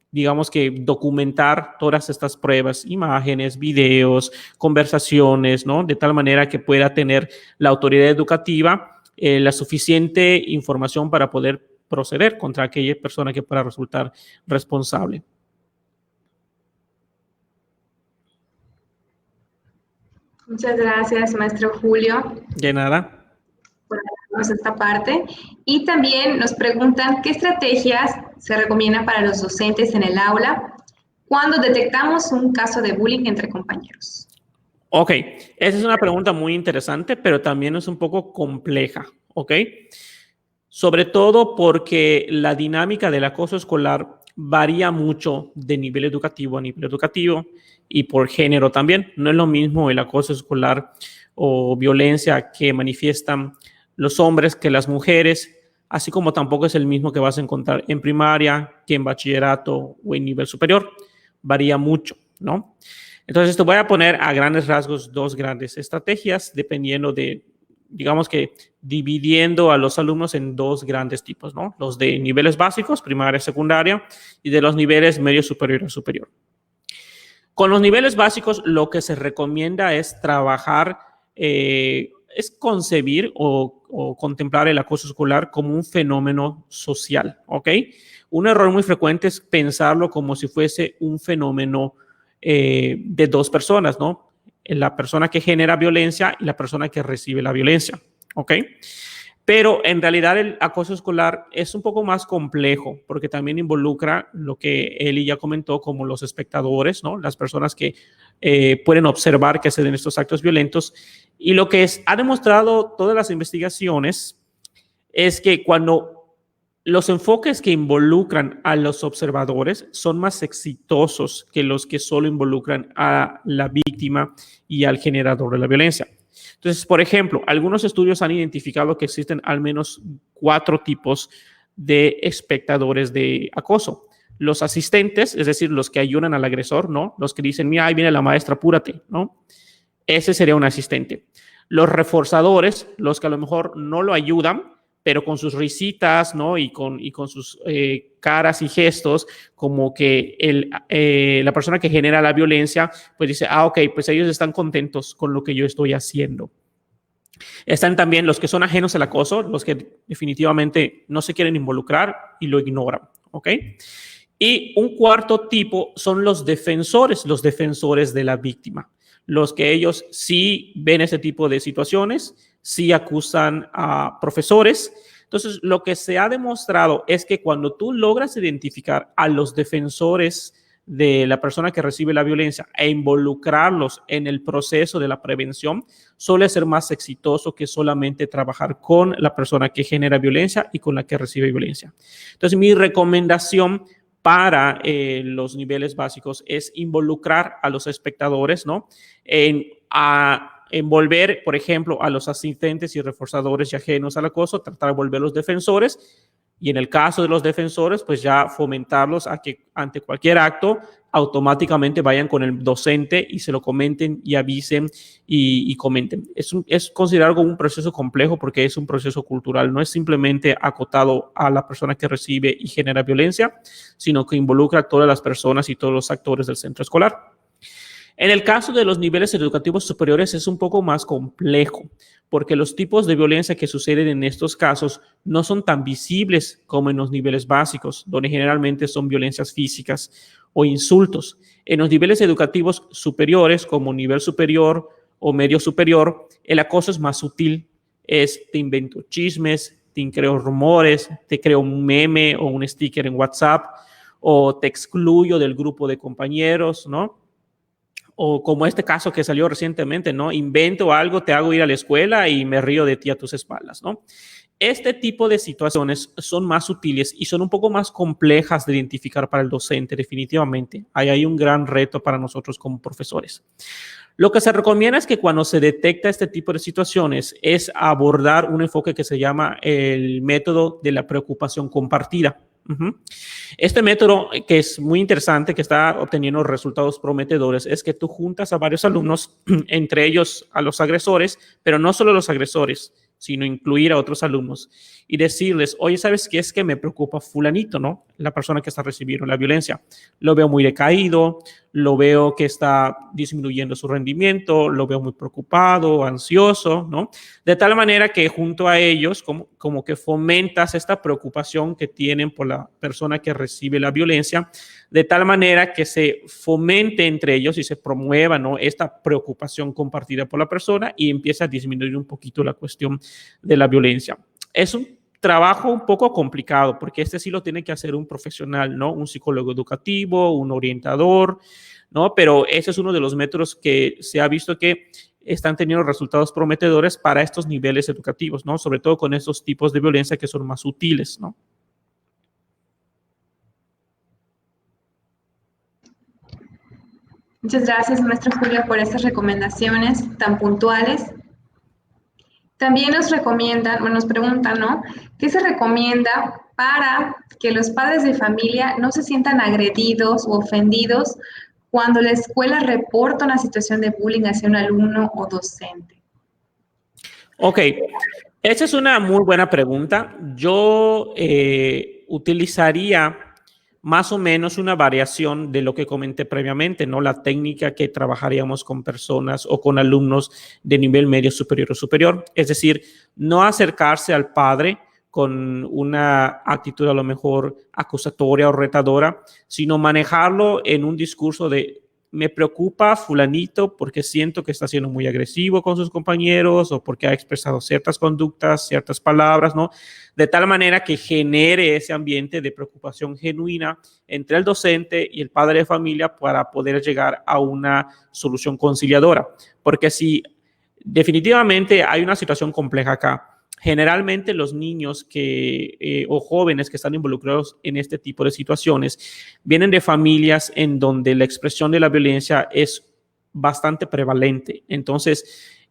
digamos que documentar todas estas pruebas, imágenes, videos, conversaciones, ¿no? De tal manera que pueda tener la autoridad educativa la suficiente información para poder proceder contra aquella persona que pueda resultar responsable. Muchas gracias, maestro Julio. De nada. Por esta parte. Y también nos preguntan qué estrategias se recomiendan para los docentes en el aula cuando detectamos un caso de bullying entre compañeros. Ok, esa es una pregunta muy interesante, pero también es un poco compleja, ¿ok? Sobre todo porque la dinámica del acoso escolar varía mucho de nivel educativo a nivel educativo y por género también. No es lo mismo el acoso escolar o violencia que manifiestan los hombres que las mujeres, así como tampoco es el mismo que vas a encontrar en primaria que en bachillerato o en nivel superior. Varía mucho, ¿no? Entonces te voy a poner a grandes rasgos dos grandes estrategias dependiendo de, digamos que dividiendo a los alumnos en dos grandes tipos, ¿no? Los de niveles básicos, primaria, secundaria, y de los niveles medio superior a superior. Con los niveles básicos lo que se recomienda es trabajar, es concebir o contemplar el acoso escolar como un fenómeno social, ¿ok? Un error muy frecuente es pensarlo como si fuese un fenómeno de dos personas, ¿no? La persona que genera violencia y la persona que recibe la violencia, ¿ok? Pero en realidad el acoso escolar es un poco más complejo porque también involucra lo que Eli ya comentó como los espectadores, ¿no? Las personas que pueden observar que se den estos actos violentos. Y lo que ha demostrado todas las investigaciones es que cuando los enfoques que involucran a los observadores son más exitosos que los que solo involucran a la víctima y al generador de la violencia. Entonces, por ejemplo, algunos estudios han identificado que existen al menos 4 tipos de espectadores de acoso. Los asistentes, es decir, los que ayudan al agresor, ¿no? Los que dicen, mira, ahí viene la maestra, apúrate, ¿no? Ese sería un asistente. Los reforzadores, los que a lo mejor no lo ayudan, pero con sus risitas, ¿no? Y con sus caras y gestos, como que la persona que genera la violencia, pues dice, ok, pues ellos están contentos con lo que yo estoy haciendo. Están también los que son ajenos al acoso, los que definitivamente no se quieren involucrar y lo ignoran, ¿ok? Y un cuarto tipo son los defensores de la víctima, los que ellos sí ven ese tipo de situaciones, sí acusan a profesores, Entonces, lo que se ha demostrado es que cuando tú logras identificar a los defensores de la persona que recibe la violencia e involucrarlos en el proceso de la prevención, suele ser más exitoso que solamente trabajar con la persona que genera violencia y con la que recibe violencia. Entonces, mi recomendación para los niveles básicos es involucrar a los espectadores, ¿no? A envolver, por ejemplo, a los asistentes y reforzadores y ajenos al acoso, tratar de volverlos defensores, y en el caso de los defensores, pues ya fomentarlos a que ante cualquier acto automáticamente vayan con el docente y se lo comenten y avisen y comenten. Es considerado como un proceso complejo porque es un proceso cultural, no es simplemente acotado a la persona que recibe y genera violencia, sino que involucra a todas las personas y todos los actores del centro escolar. En el caso de los niveles educativos superiores es un poco más complejo, porque los tipos de violencia que suceden en estos casos no son tan visibles como en los niveles básicos, donde generalmente son violencias físicas o insultos. En los niveles educativos superiores, como nivel superior o medio superior, el acoso es más sutil. Te invento chismes, te creo rumores, te creo un meme o un sticker en WhatsApp, o te excluyo del grupo de compañeros, ¿no? O como este caso que salió recientemente, ¿no? Invento algo, te hago ir a la escuela y me río de ti a tus espaldas, ¿no? Este tipo de situaciones son más sutiles y son un poco más complejas de identificar para el docente, definitivamente. Ahí hay un gran reto para nosotros como profesores. Lo que se recomienda es que cuando se detecta este tipo de situaciones es abordar un enfoque que se llama el método de la preocupación compartida. Este método, que es muy interesante, que está obteniendo resultados prometedores, es que tú juntas a varios alumnos, entre ellos a los agresores, pero no solo los agresores, sino incluir a otros alumnos y decirles, oye, ¿sabes qué? Es que me preocupa fulanito, ¿no? La persona que está recibiendo la violencia. Lo veo muy decaído, lo veo que está disminuyendo su rendimiento, lo veo muy preocupado, ansioso, ¿no? De tal manera que junto a ellos, como que fomentas esta preocupación que tienen por la persona que recibe la violencia, de tal manera que se fomente entre ellos y se promueva, ¿no? Esta preocupación compartida por la persona y empieza a disminuir un poquito la cuestión de la violencia. Es un trabajo un poco complicado porque este sí lo tiene que hacer un profesional, ¿no? Un psicólogo educativo, un orientador, ¿no? Pero ese es uno de los métodos que se ha visto que están teniendo resultados prometedores para estos niveles educativos, ¿no? Sobre todo con estos tipos de violencia que son más sutiles, ¿no? Muchas gracias, maestro Julio, por estas recomendaciones tan puntuales. También nos preguntan, ¿no? ¿Qué se recomienda para que los padres de familia no se sientan agredidos o ofendidos cuando la escuela reporta una situación de bullying hacia un alumno o docente? Ok, esa es una muy buena pregunta. Yo utilizaría más o menos una variación de lo que comenté previamente, ¿no? La técnica que trabajaríamos con personas o con alumnos de nivel medio superior o superior. Es decir, no acercarse al padre con una actitud a lo mejor acusatoria o retadora, sino manejarlo en un discurso de me preocupa fulanito porque siento que está siendo muy agresivo con sus compañeros o porque ha expresado ciertas conductas, ciertas palabras, ¿no? De tal manera que genere ese ambiente de preocupación genuina entre el docente y el padre de familia para poder llegar a una solución conciliadora. Porque si definitivamente hay una situación compleja acá, generalmente los niños o jóvenes que están involucrados en este tipo de situaciones vienen de familias en donde la expresión de la violencia es bastante prevalente. Entonces,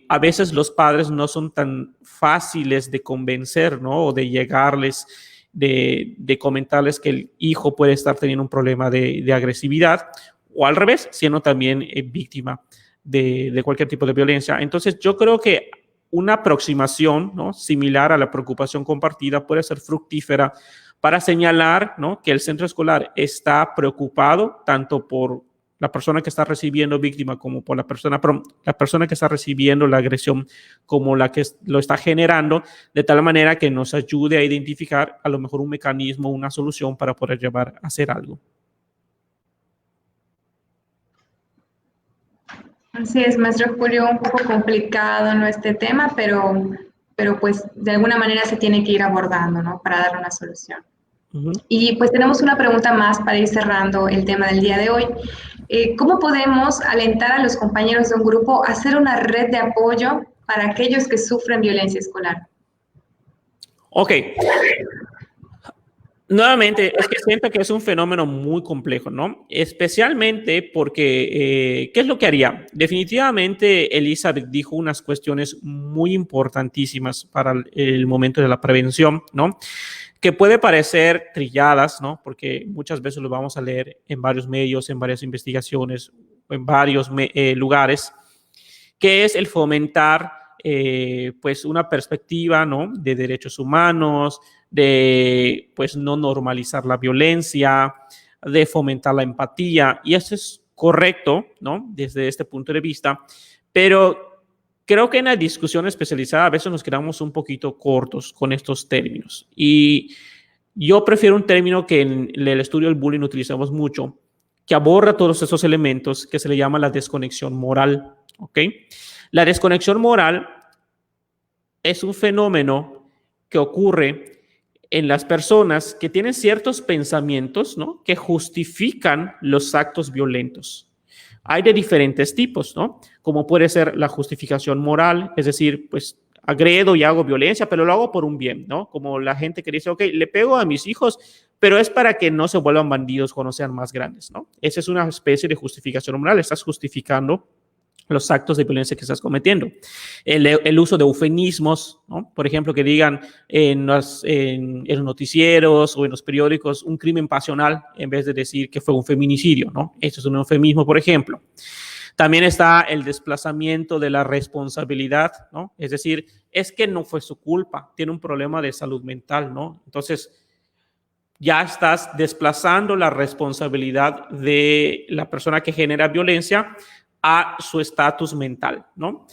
a veces los padres no son tan fáciles de convencer, ¿no? O de llegarles, de comentarles que el hijo puede estar teniendo un problema de agresividad, o al revés, siendo también víctima de cualquier tipo de violencia. Entonces, yo creo que una aproximación, ¿no?, similar a la preocupación compartida puede ser fructífera para señalar, ¿no?, que el centro escolar está preocupado tanto por la persona que está recibiendo víctima como por la persona que está recibiendo la agresión como la que lo está generando, de tal manera que nos ayude a identificar a lo mejor un mecanismo, una solución para poder llevar a hacer algo. Así es, maestro Julio, un poco complicado, ¿no?, este tema, pero pero pues de alguna manera se tiene que ir abordando, ¿no? Para darle una solución. Ujú. Y pues tenemos una pregunta más para ir cerrando el tema del día de hoy. ¿Cómo podemos alentar a los compañeros de un grupo a hacer una red de apoyo para aquellos que sufren violencia escolar? Ok. Nuevamente, es que siento que es un fenómeno muy complejo, ¿no? Especialmente porque, ¿qué es lo que haría? Definitivamente, Elizabeth dijo unas cuestiones muy importantísimas para el momento de la prevención, ¿no? Que puede parecer trilladas, ¿no? Porque muchas veces lo vamos a leer en varios medios, en varias investigaciones, en varios lugares, que es el fomentar pues una perspectiva, ¿no? De derechos humanos, de pues no normalizar la violencia, de fomentar la empatía, y eso es correcto, ¿no? Desde este punto de vista, pero creo que en la discusión especializada a veces nos quedamos un poquito cortos con estos términos, y yo prefiero un término que en el estudio del bullying utilizamos mucho, que aborda todos esos elementos, que se le llama la desconexión moral, ¿ok? La desconexión moral es un fenómeno que ocurre en las personas que tienen ciertos pensamientos, ¿no? Que justifican los actos violentos. Hay de diferentes tipos, ¿no? Como puede ser la justificación moral, es decir, pues agredo y hago violencia, pero lo hago por un bien, ¿no? Como la gente que dice, ok, le pego a mis hijos, pero es para que no se vuelvan bandidos cuando sean más grandes, ¿no? Esa es una especie de justificación moral, estás justificando los actos de violencia que estás cometiendo. El uso de eufemismos, ¿no? Por ejemplo, que digan en los noticieros o en los periódicos un crimen pasional en vez de decir que fue un feminicidio, ¿no? Eso es un eufemismo, por ejemplo. También está el desplazamiento de la responsabilidad, ¿no? Es decir, es que no fue su culpa, tiene un problema de salud mental, ¿no? Entonces, ya estás desplazando la responsabilidad de la persona que genera violencia a su estatus mental, ¿no?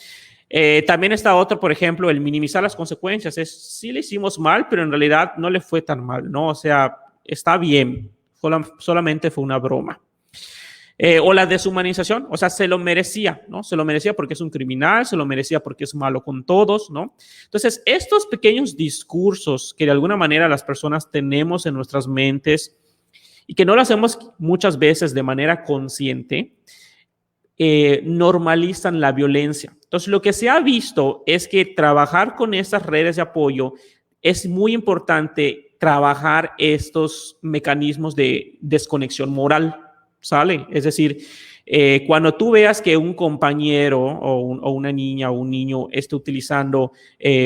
También está otro, por ejemplo, el minimizar las consecuencias. Es, sí le hicimos mal, pero en realidad no le fue tan mal, ¿no? O sea, está bien, solamente fue una broma. O la deshumanización, o sea, se lo merecía, ¿no? Se lo merecía porque es un criminal, se lo merecía porque es malo con todos, ¿no? Entonces, estos pequeños discursos que de alguna manera las personas tenemos en nuestras mentes y que no lo hacemos muchas veces de manera consciente, normalizan la violencia. Entonces, lo que se ha visto es que trabajar con estas redes de apoyo es muy importante, trabajar estos mecanismos de desconexión moral, ¿sale? Es decir, cuando tú veas que un compañero o una niña o un niño está utilizando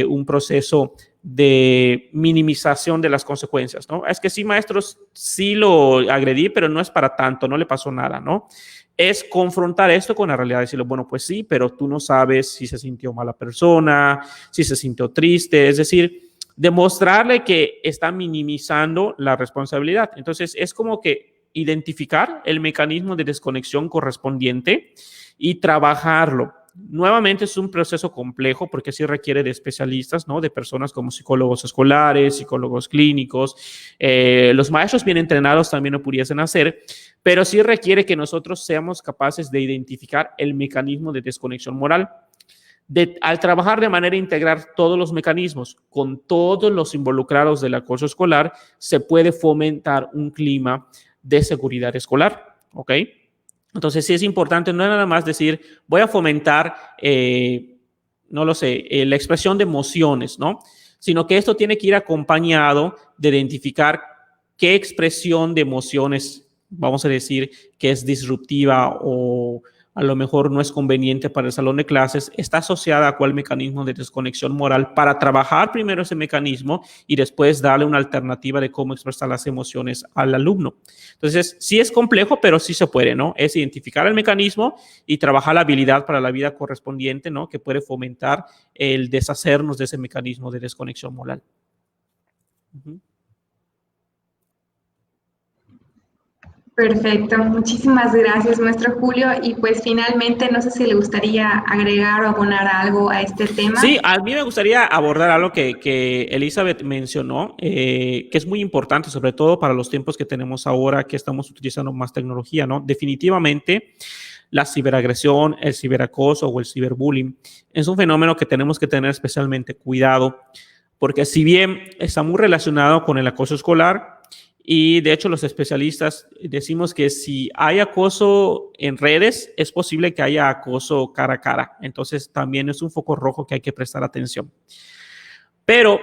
un proceso de minimización de las consecuencias, ¿no? Es que sí, maestros, sí lo agredí, pero no es para tanto, no le pasó nada, ¿no? Es confrontar esto con la realidad, decirle, bueno, pues sí, pero tú no sabes si se sintió mala persona, si se sintió triste, es decir, demostrarle que está minimizando la responsabilidad. Entonces, es como que identificar el mecanismo de desconexión correspondiente y trabajarlo. Nuevamente es un proceso complejo porque sí requiere de especialistas, ¿no? De personas como psicólogos escolares, psicólogos clínicos. Los maestros bien entrenados también lo pudiesen hacer, pero sí requiere que nosotros seamos capaces de identificar el mecanismo de desconexión moral. Al trabajar de manera integral todos los mecanismos con todos los involucrados del acoso escolar, se puede fomentar un clima de seguridad escolar, ¿ok? Entonces sí es importante no nada más decir voy a fomentar, no lo sé, la expresión de emociones, ¿no? Sino que esto tiene que ir acompañado de identificar qué expresión de emociones, vamos a decir, que es disruptiva o a lo mejor no es conveniente para el salón de clases, está asociada a cuál mecanismo de desconexión moral para trabajar primero ese mecanismo y después darle una alternativa de cómo expresar las emociones al alumno. Entonces, sí es complejo, pero sí se puede, ¿no? Es identificar el mecanismo y trabajar la habilidad para la vida correspondiente, ¿no? Que puede fomentar el deshacernos de ese mecanismo de desconexión moral. Uh-huh. Perfecto, muchísimas gracias, maestro Julio. Y pues finalmente, no sé si le gustaría agregar o abonar algo a este tema. Sí, a mí me gustaría abordar algo que Elizabeth mencionó, que es muy importante, sobre todo para los tiempos que tenemos ahora, que estamos utilizando más tecnología, ¿no? Definitivamente, la ciberagresión, el ciberacoso o el ciberbullying. Es un fenómeno que tenemos que tener especialmente cuidado, porque si bien está muy relacionado con el acoso escolar, y de hecho los especialistas decimos que si hay acoso en redes, es posible que haya acoso cara a cara. Entonces también es un foco rojo que hay que prestar atención. Pero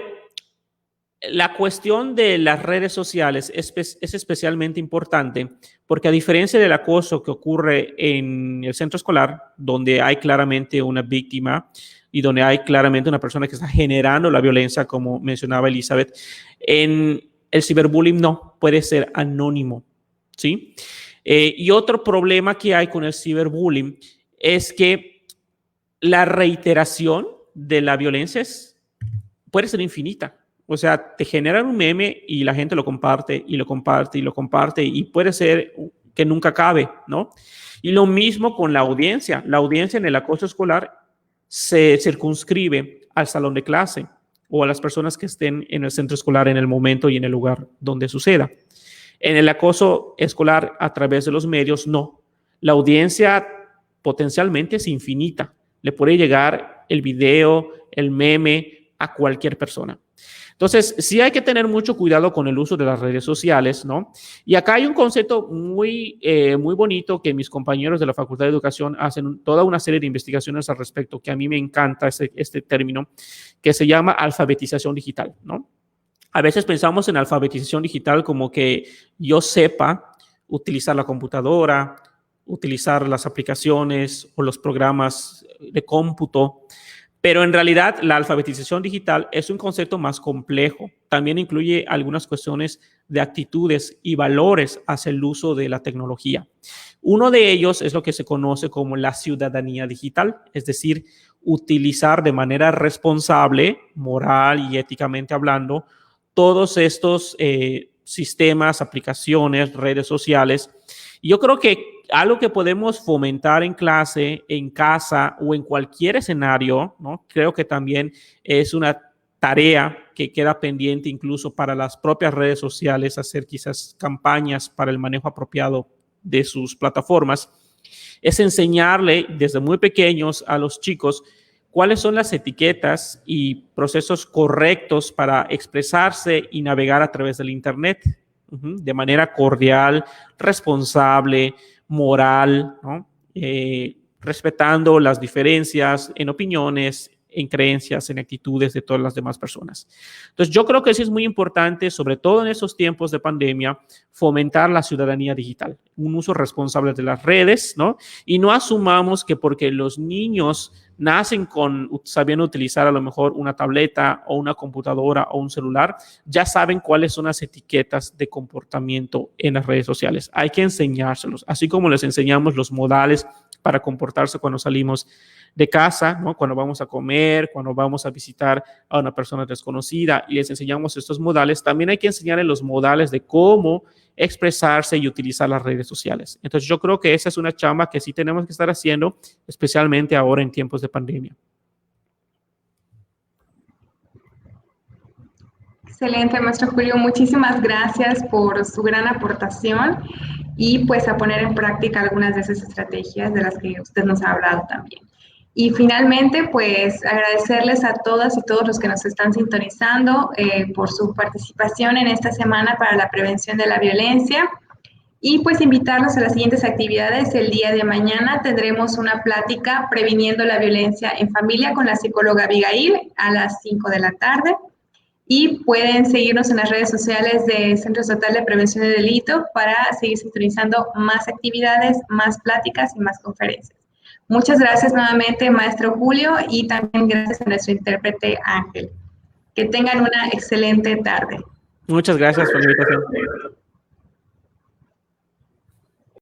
la cuestión de las redes sociales es especialmente importante porque, a diferencia del acoso que ocurre en el centro escolar, donde hay claramente una víctima y donde hay claramente una persona que está generando la violencia, como mencionaba Elizabeth, en el ciberbullying no, puede ser anónimo, ¿sí? Y otro problema que hay con el ciberbullying es que la reiteración de la violencia puede ser infinita. O sea, te generan un meme y la gente lo comparte y lo comparte y lo comparte y puede ser que nunca acabe, ¿no? Y lo mismo con la audiencia. La audiencia en el acoso escolar se circunscribe al salón de clase o a las personas que estén en el centro escolar en el momento y en el lugar donde suceda. En el acoso escolar a través de los medios, no. La audiencia potencialmente es infinita. Le puede llegar el video, el meme a cualquier persona. Entonces, sí hay que tener mucho cuidado con el uso de las redes sociales, ¿no? Y acá hay un concepto muy bonito que mis compañeros de la Facultad de Educación hacen toda una serie de investigaciones al respecto, que a mí me encanta este término, que se llama alfabetización digital, ¿no? A veces pensamos en alfabetización digital como que yo sepa utilizar la computadora, utilizar las aplicaciones o los programas de cómputo. Pero en realidad la alfabetización digital es un concepto más complejo. También incluye algunas cuestiones de actitudes y valores hacia el uso de la tecnología. Uno de ellos es lo que se conoce como la ciudadanía digital, es decir, utilizar de manera responsable, moral y éticamente hablando, todos estos sistemas, aplicaciones, redes sociales. Y yo creo que algo que podemos fomentar en clase, en casa o en cualquier escenario, ¿no? Creo que también es una tarea que queda pendiente incluso para las propias redes sociales, hacer quizás campañas para el manejo apropiado de sus plataformas, es enseñarle desde muy pequeños a los chicos cuáles son las etiquetas y procesos correctos para expresarse y navegar a través del Internet, de manera cordial, responsable, moral, ¿no? Respetando las diferencias en opiniones, en creencias, en actitudes de todas las demás personas. Entonces, yo creo que sí es muy importante, sobre todo en esos tiempos de pandemia, fomentar la ciudadanía digital, un uso responsable de las redes, ¿no? Y no asumamos que porque los niños nacen sabiendo utilizar a lo mejor una tableta o una computadora o un celular, ya saben cuáles son las etiquetas de comportamiento en las redes sociales. Hay que enseñárselos, así como les enseñamos los modales para comportarse cuando salimos de casa, ¿no? Cuando vamos a comer, cuando vamos a visitar a una persona desconocida y les enseñamos estos modales, también hay que enseñarles los modales de cómo expresarse y utilizar las redes sociales. Entonces yo creo que esa es una chamba que sí tenemos que estar haciendo, especialmente ahora en tiempos de pandemia. Excelente, maestro Julio. Muchísimas gracias por su gran aportación y pues a poner en práctica algunas de esas estrategias de las que usted nos ha hablado también. Y finalmente, pues agradecerles a todas y todos los que nos están sintonizando por su participación en esta semana para la prevención de la violencia y pues invitarlos a las siguientes actividades. El día de mañana tendremos una plática previniendo la violencia en familia con la psicóloga Abigail a las 5 de la tarde. Y pueden seguirnos en las redes sociales de Centro Estatal de Prevención de Delito para seguir sintonizando más actividades, más pláticas y más conferencias. Muchas gracias nuevamente, maestro Julio, y también gracias a nuestro intérprete Ángel. Que tengan una excelente tarde. Muchas gracias por la invitación.